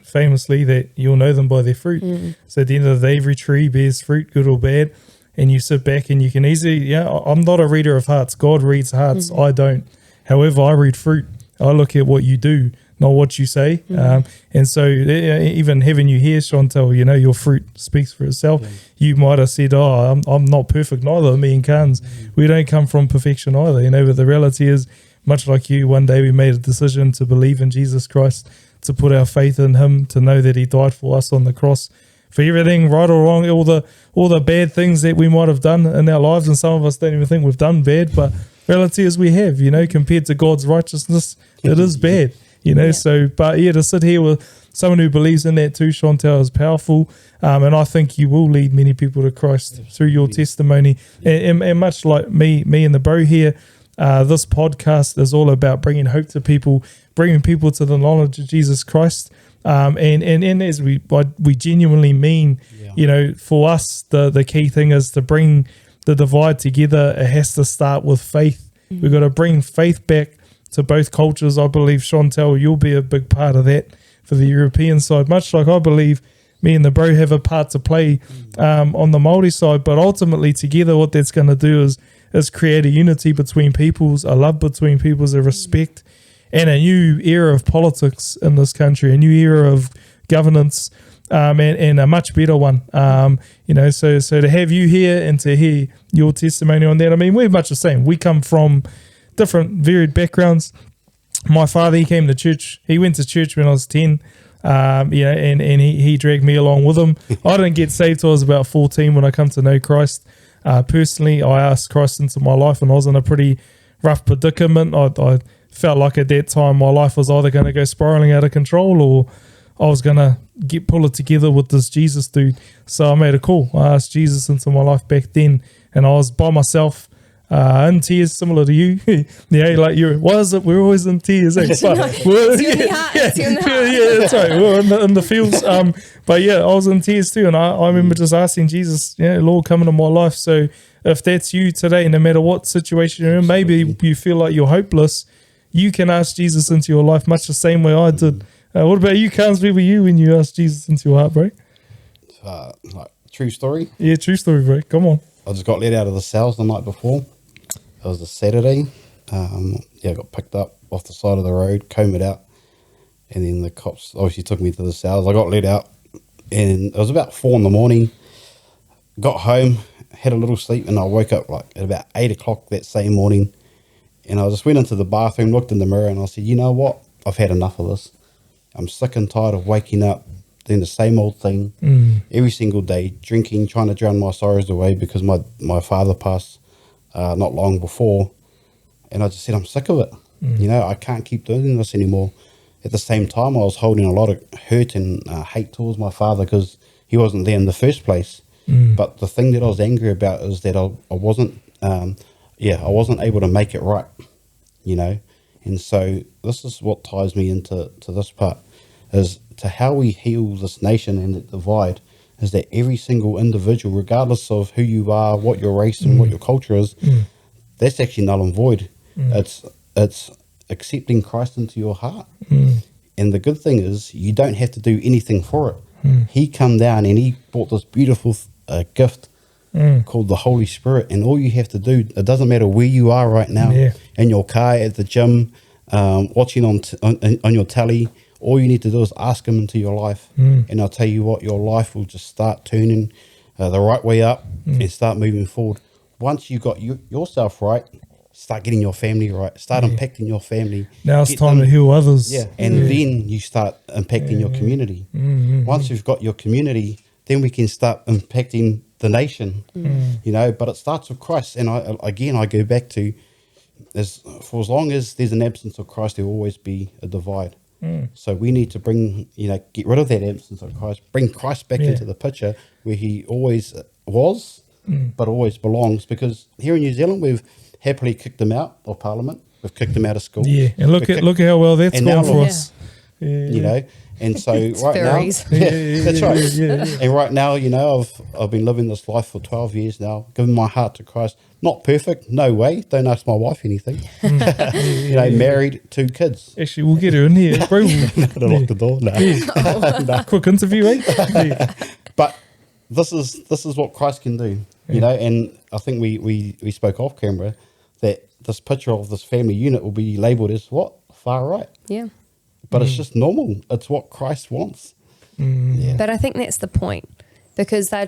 famously that you'll know them by their fruit. So at the end of the day, every tree bears fruit, good or bad. And you sit back and you can easily, I'm not a reader of hearts. God reads hearts. I don't. However, I read fruit. I look at what you do, not what you say. And so even having you here, Chantelle, your fruit speaks for itself. You might have said, I'm not perfect neither, me and Carnes. We don't come from perfection either, but the reality is, much like you, one day we made a decision to believe in Jesus Christ, to put our faith in him, to know that he died for us on the cross, for everything, right or wrong, all the bad things that we might have done in our lives, and some of us don't even think we've done bad, but reality is we have, compared to God's righteousness, it is bad. you know. So, but yeah, to sit here with someone who believes in that too, Chantelle, is powerful. And I think you will lead many people to Christ through your testimony. And much like me and the bro here, this podcast is all about bringing hope to people, bringing people to the knowledge of Jesus Christ. And as we genuinely mean, you know, for us, the key thing is to bring the divide together. It has to start with faith. We've got to bring faith back to both cultures. I believe, Chantelle, you'll be a big part of that for the European side, much like I believe me and the bro have a part to play on the Māori side. But ultimately, together, what that's going to do is create a unity between peoples, a love between peoples, a respect, and a new era of politics in this country, a new era of governance, and a much better one. You know, so to have you here and to hear your testimony on that, I mean, we're much the same. We come from different, varied backgrounds. My father, he came to church. He went to church when I was 10, you know, and he dragged me along with him. I didn't get saved till I was about 14 when I come to know Christ. Personally, I asked Christ into my life, and I was in a pretty rough predicament. I felt like at that time my life was either going to go spiraling out of control, or I was going to pull it together with this Jesus dude. So I made a call. I asked Jesus into my life back then, and I was by myself, in tears, similar to you. Yeah, like why is it we're always in tears? Eh? But It's in the heart. Yeah, that's right. We're in the fields. But yeah, I was in tears too, and I remember just asking Jesus, Lord, come into my life. So if that's you today, no matter what situation you're in, maybe you feel like you're hopeless, you can ask Jesus into your life much the same way I did. What about you, Carnes? Where were you when you asked Jesus into your heart, bro? Like, true story. Yeah, true story, bro. Come on. I just got let out of the cells the night before. It was a Saturday. I got picked up off the side of the road, combed out, and then the cops obviously took me to the cells. I got let out, and it was about 4 a.m. Got home, had a little sleep, and I woke up like at about 8 o'clock that same morning. And I just went into the bathroom, looked in the mirror, and I said, you know what? I've had enough of this. I'm sick and tired of waking up, doing the same old thing every single day, drinking, trying to drown my sorrows away because my father passed not long before. And I just said, I'm sick of it. You know, I can't keep doing this anymore. At the same time, I was holding a lot of hurt and hate towards my father because he wasn't there in the first place. But the thing that I was angry about is that I wasn't able to make it right, you know. And so this is what ties me into this part, is to how we heal this nation and the divide, is that every single individual, regardless of who you are, what your race and what your culture is, that's actually null and void. It's accepting Christ into your heart. And the good thing is you don't have to do anything for it. He come down and he brought this beautiful gift called the Holy Spirit, and all you have to do, it doesn't matter where you are right now, in your car, at the gym, watching on your telly, all you need to do is ask him into your life, and I'll tell you what, your life will just start turning the right way up and start moving forward. Once you got yourself right, start getting your family right, start impacting your family. Now it's time to heal others. And then you start impacting your community. Once you've got your community, then we can start impacting the nation, you know. But it starts with Christ. And I go back to, for as long as there's an absence of Christ, there will always be a divide. So we need to get rid of that absence of Christ, bring Christ back into the picture where he always was, but always belongs. Because here in New Zealand, we've happily kicked him out of Parliament. We've kicked him out of school. Yeah, and look at how well that's gone for us. You know, and so right now, that's right. And right now, you know, I've been living this life for 12 years now, giving my heart to Christ. Not perfect, no way. Don't ask my wife anything. You know, married, 2 kids. Actually, we'll get her in here, bro. Lock the door. No. Quick interview, eh? But this is what Christ can do. You know, and I think we spoke off camera that this picture of this family unit will be labelled as what? Far right. Yeah. But it's just normal. It's what Christ wants. But I think that's the point. because they are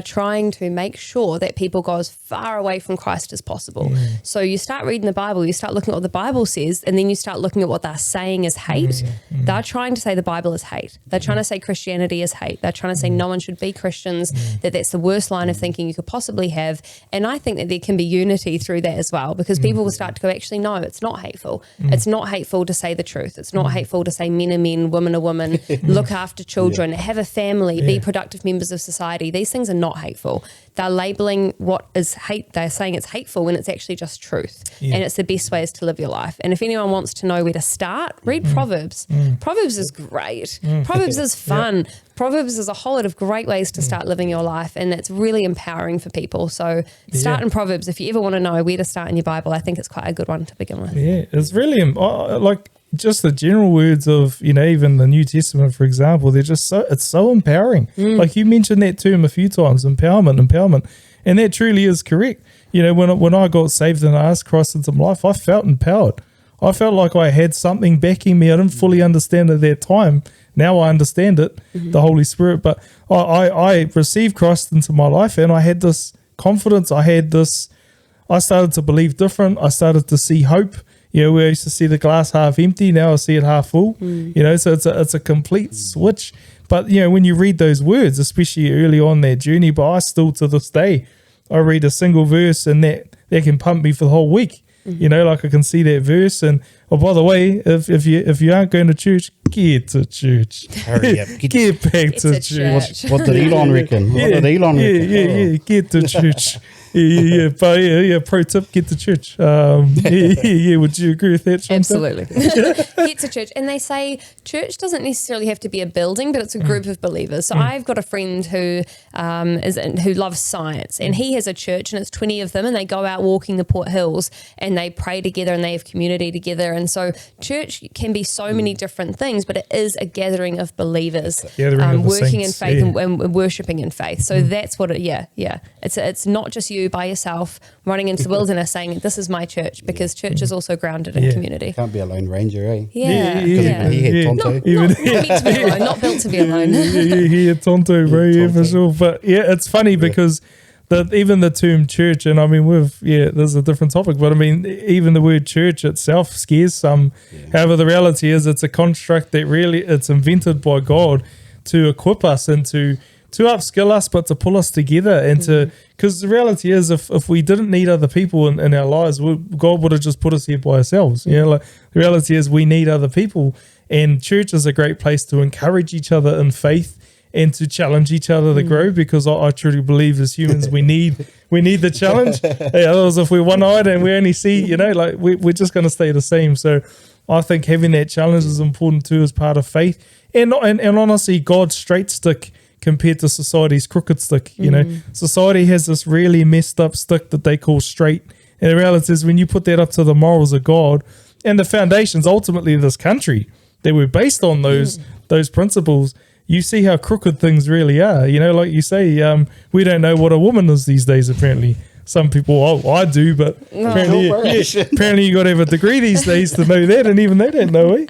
trying to make sure that people go as far away from Christ as possible. So you start reading the Bible, you start looking at what the Bible says, and then you start looking at what they're saying is hate. They're trying to say the Bible is hate. They're trying to say Christianity is hate. They're trying to say no one should be Christians, that's the worst line of thinking you could possibly have. And I think that there can be unity through that as well, because people will start to go, actually, no, it's not hateful. It's not hateful to say the truth. It's not hateful to say men are men, women are women, look after children, have a family, be productive members of society. These things are not hateful. They're labeling what is hate. They're saying it's hateful when it's actually just truth. And it's the best ways to live your life. And if anyone wants to know where to start, read Proverbs. Proverbs is great. Proverbs is fun. Proverbs is a whole lot of great ways to start living your life, and it's really empowering for people. So start in Proverbs. If you ever want to know where to start in your Bible, I think it's quite a good one to begin with. Yeah, it's really like just the general words of, even the New Testament, for example, they're just it's so empowering. Like you mentioned that term a few times, empowerment. And that truly is correct. When I got saved and I asked Christ into my life, I felt empowered. I felt like I had something backing me. I didn't fully understand at that time. Now I understand it, the Holy Spirit. But I received Christ into my life, and I had this confidence. I started to believe different. I started to see hope. Where I used to see the glass half empty, now I see it half full. So it's a complete switch. But when you read those words, especially early on that journey, but I still to this day, I read a single verse and that can pump me for the whole week. Like I can see that verse. And by the way, if you aren't going to church, get to church. Hurry up. Get back to church. What did Elon reckon? Yeah, get to church. But pro tip, get to church. Would you agree with that, Chantelle? Absolutely. Get to church. And they say church doesn't necessarily have to be a building, but it's a group of believers. So I've got a friend who loves science, and he has a church, and it's 20 of them, and they go out walking the Port Hills, and they pray together, and they have community together. And so church can be so many different things, but it is a gathering of believers working in faith and worshipping in faith. So that's what it's not just you by yourself running into the wilderness saying, this is my church, because church is also grounded in community. Can't be a lone ranger, eh? He had Tonto. Not meant to be alone, not built to be alone. He had Tonto, bro, for sure. But it's funny because even the term church, and I mean, there's a different topic, but I mean, even the word church itself scares some. However, the reality is it's a construct that it's invented by God to equip us and to upskill us, but to pull us together and because the reality is if we didn't need other people in our lives, God would have just put us here by ourselves. The reality is we need other people, and church is a great place to encourage each other in faith and to challenge each other to grow, because I truly believe as humans we need the challenge. Otherwise, if we're one-eyed and we only see, we're just going to stay the same. So I think having that challenge is important too as part of faith, and honestly, God's straight stick compared to society's crooked stick. Society has this really messed up stick that they call straight, and the reality is when you put that up to the morals of God and the foundations ultimately of this country that were based on those principles, you see how crooked things really are. Like you say, we don't know what a woman is these days, apparently. Some people, I do, but apparently you got to have a degree these days to know that, and even they don't know, eh?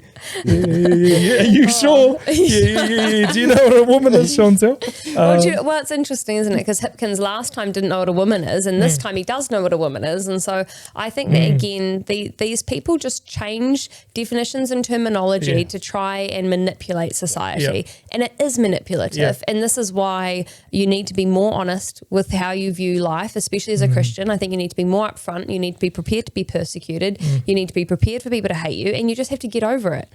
Are you sure? Yeah. Do you know what a woman is, Chantelle? Well, it's interesting, isn't it? Because Hipkins last time didn't know what a woman is, and this time he does know what a woman is. And so I think that, again, these people just change definitions and terminology to try and manipulate society. And it is manipulative. And this is why you need to be more honest with how you view life, especially as a Christian. I think you need to be more upfront. You need to be prepared to be persecuted. You need to be prepared for people to hate you, and you just have to get over it.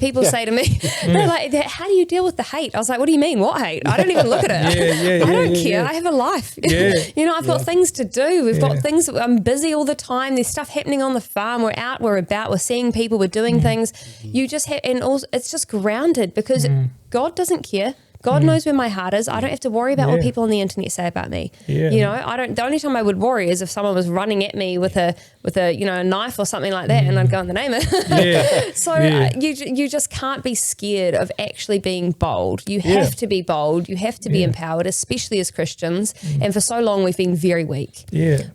People say to me, they're like, how do you deal with the hate? I was like, what do you mean? What hate? I don't even look at it. I don't care. I have a life. I've got things to do. We've got things. I'm busy all the time. There's stuff happening on the farm. We're out, we're about, we're seeing people, we're doing things. You just have, and also it's just grounded because God doesn't care. God knows where my heart is. I don't have to worry about what people on the internet say about me. I don't. The only time I would worry is if someone was running at me with a a knife or something like that, and I'd go in the name it. So you just can't be scared of actually being bold. You have to be bold. You have to be empowered, especially as Christians. And for so long we've been very weak.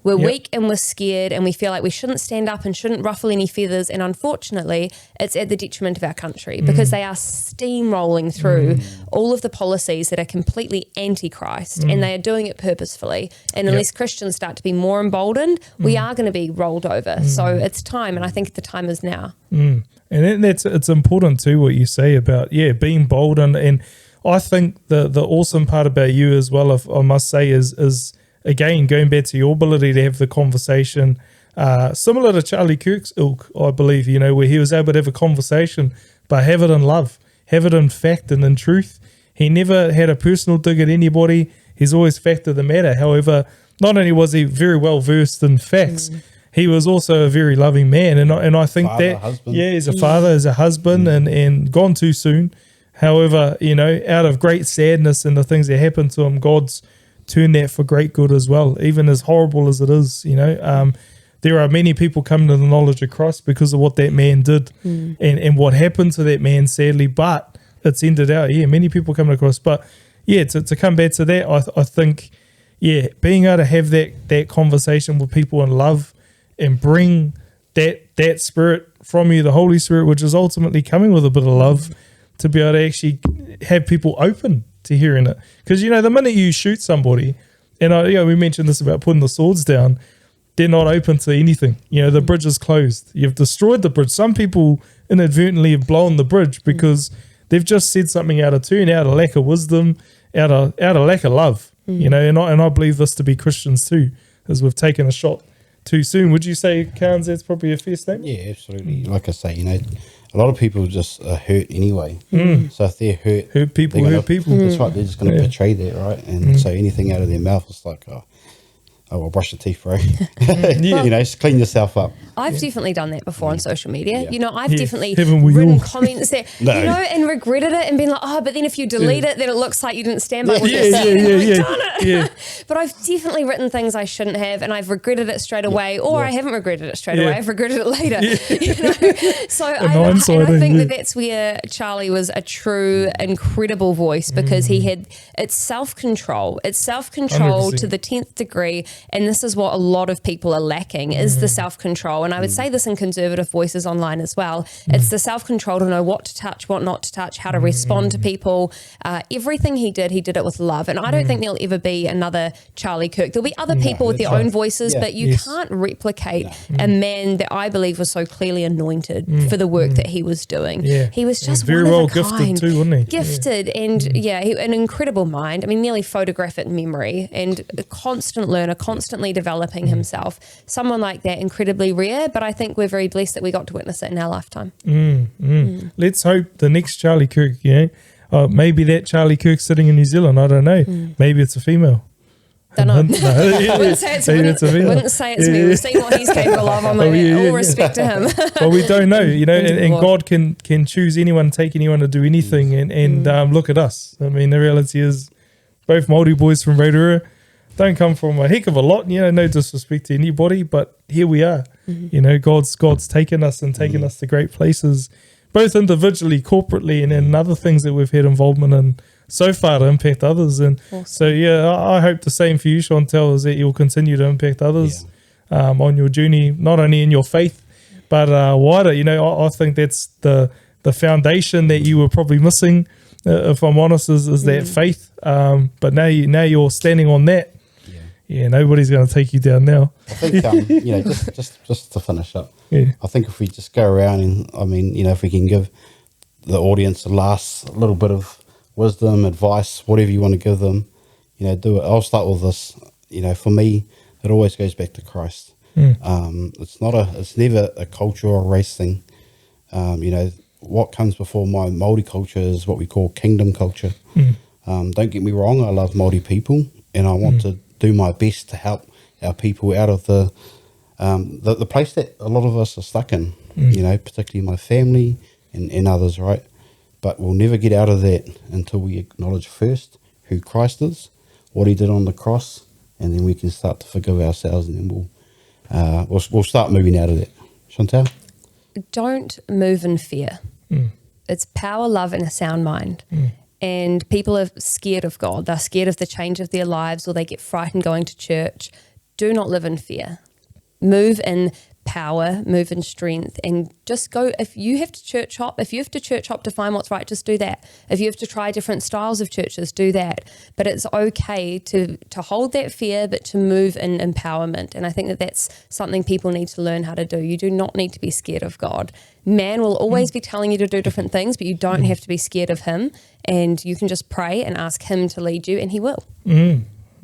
We're weak and we're scared, and we feel like we shouldn't stand up and shouldn't ruffle any feathers. And unfortunately, it's at the detriment of our country because they are steamrolling through all of the policies that are completely anti-Christ, and they are doing it purposefully. And unless Christians start to be more emboldened, we are going to be rolled over. So it's time, and I think the time is now. And it's important too what you say about being bold, and I think the awesome part about you as well, if I must say, is again going back to your ability to have the conversation, similar to Charlie Kirk's ilk, I believe, where he was able to have a conversation, but have it in love, have it in fact and in truth. He never had a personal dig at anybody. He's always fact of the matter. However, not only was he very well versed in facts, he was also a very loving man, and I think Father, that husband. he's a father, as a husband, and gone too soon. However, out of great sadness and the things that happened to him, God's turned that for great good as well, even as horrible as it is. There are many people coming to the knowledge of Christ because of what that man did and what happened to that man, sadly, but it's ended out. Many people coming across. But to come back to that, I think, being able to have that conversation with people in love and bring that spirit from you, the Holy Spirit, which is ultimately coming with a bit of love, to be able to actually have people open to hearing it. Because, the minute you shoot somebody, and we mentioned this about putting the swords down, they're not open to anything. The bridge is closed. You've destroyed the bridge. Some people inadvertently have blown the bridge because they've just said something out of turn, out of lack of wisdom, out of lack of love. And I believe this to be Christians too, as we've taken a shot too soon. Would you say, Carnes, that's probably a fair statement? Yeah, absolutely. Like I say, a lot of people just are hurt anyway. So if they're hurt people. That's right. They're just going to portray that, right? And so anything out of their mouth is like, well, brush your teeth, bro. Just clean yourself up. I've definitely done that before on social media. I've definitely haven't we written all? comments that, and regretted it and been like, but then if you delete it, then it looks like you didn't stand by what you said. Darn it. But I've definitely written things I shouldn't have, and I've regretted it straight away, or I haven't regretted it straight away. I've regretted it later. So I think that's where Charlie was a true, incredible voice, because he had, it's self-control. It's self-control 100%. to the 10th degree. And this is what a lot of people are lacking, is the self-control. And I would say this in conservative voices online as well. It's the self-control to know what to touch, what not to touch, how to respond to people. Everything he did it with love. And I don't think there'll ever be another Charlie Kirk. There'll be other people with their own voices, but you can't replicate a man that I believe was so clearly anointed for the work that he was doing. He was just very one well of a gifted kind. too, wasn't he? Gifted and an incredible mind. I mean, nearly photographic memory, and a constant learner, constantly developing himself. Someone like that, incredibly rare, but I think we're very blessed that we got to witness it in our lifetime. Let's hope the next Charlie Kirk, maybe that Charlie Kirk sitting in New Zealand, I don't know. Maybe it's a female. Don't know. I wouldn't say it's me. We've seen what he's capable of. I'm all respect to him. Well, we don't know, and God can choose anyone, take anyone to do anything, and look at us. I mean, the reality is both Māori boys from Rotorua don't come from a heck of a lot, no disrespect to anybody, but here we are. God's taken us and taken us to great places, both individually, corporately, and in other things that we've had involvement in so far to impact others. And so, I hope the same for you, Chantelle, is that you'll continue to impact others on your journey, not only in your faith, but wider. I think that's the foundation that you were probably missing, if I'm honest, is that faith. But now you're standing on that. Nobody's going to take you down now. I think, just to finish up, I think if we just go around and, if we can give the audience a little bit of wisdom, advice, whatever you want to give them, do it. I'll start with this. For me, it always goes back to Christ. It's never a culture or a race thing. What comes before my Māori culture is what we call kingdom culture. Don't get me wrong, I love Māori people, and I want to do my best to help our people out of the place that a lot of us are stuck in, particularly my family and others, right? But we'll never get out of that until we acknowledge first who Christ is, what he did on the cross, and then we can start to forgive ourselves, and then we'll start moving out of that. Chantelle? Don't move in fear. It's power, love, and a sound mind. And people are scared of God. They're scared of the change of their lives, or they get frightened going to church. Do not live in fear. Move in power, move in strength, and just go. If you have to church hop, to find what's right, just do that. If you have to try different styles of churches, do that. But it's okay to hold that fear, but to move in empowerment. And I think that that's something people need to learn how to do. You do not need to be scared of God. Man will always be telling you to do different things, but you don't have to be scared of him. And you can just pray and ask him to lead you, and he will.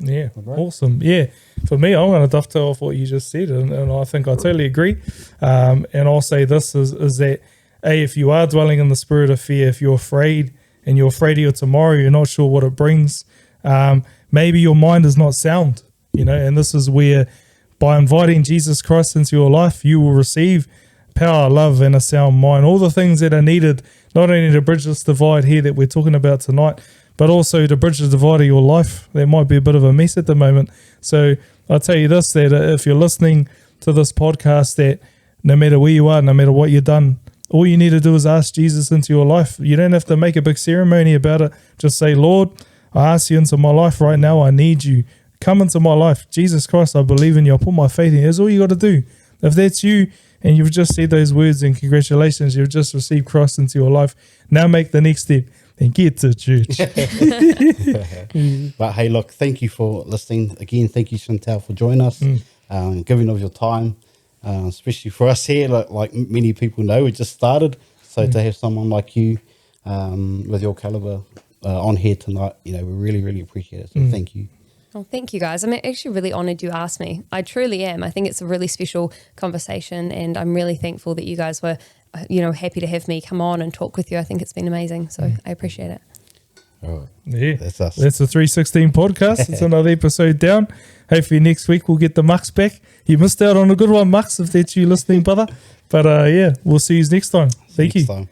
Yeah, awesome. Yeah, for me, I'm going to dovetail off what you just said, and I think I totally agree. And I'll say this is that, if you are dwelling in the spirit of fear, if you're afraid and you're afraid of your tomorrow, you're not sure what it brings, maybe your mind is not sound, and this is where, by inviting Jesus Christ into your life, you will receive power, love, and a sound mind, all the things that are needed, not only to bridge this divide here that we're talking about tonight, but also to bridge the divide of your life. That might be a bit of a mess at the moment. So I'll tell you this, that if you're listening to this podcast, that no matter where you are, no matter what you've done, all you need to do is ask Jesus into your life. You don't have to make a big ceremony about it. Just say, Lord, I ask you into my life right now. I need you. Come into my life. Jesus Christ, I believe in you. I put my faith in you. That's all you got to do. If that's you and you've just said those words, and congratulations, you've just received Christ into your life. Now make the next step and get to church. But hey, look, thank you for listening. Again, thank you, Chantelle, for joining us, giving of your time, especially for us here. Like many people know, we just started. So to have someone like you with your caliber on here tonight, we really, really appreciate it. So thank you. Well, thank you, guys. I'm actually really honoured you asked me. I truly am. I think it's a really special conversation, and I'm really thankful that you guys were, happy to have me come on and talk with you. I think it's been amazing, so I appreciate it. All right. Yeah, that's us. That's the 316 podcast. It's another episode down. Hopefully next week we'll get the Mux back. You missed out on a good one, Mux, if that's you listening, brother. But we'll see you next time. Thank you. Time.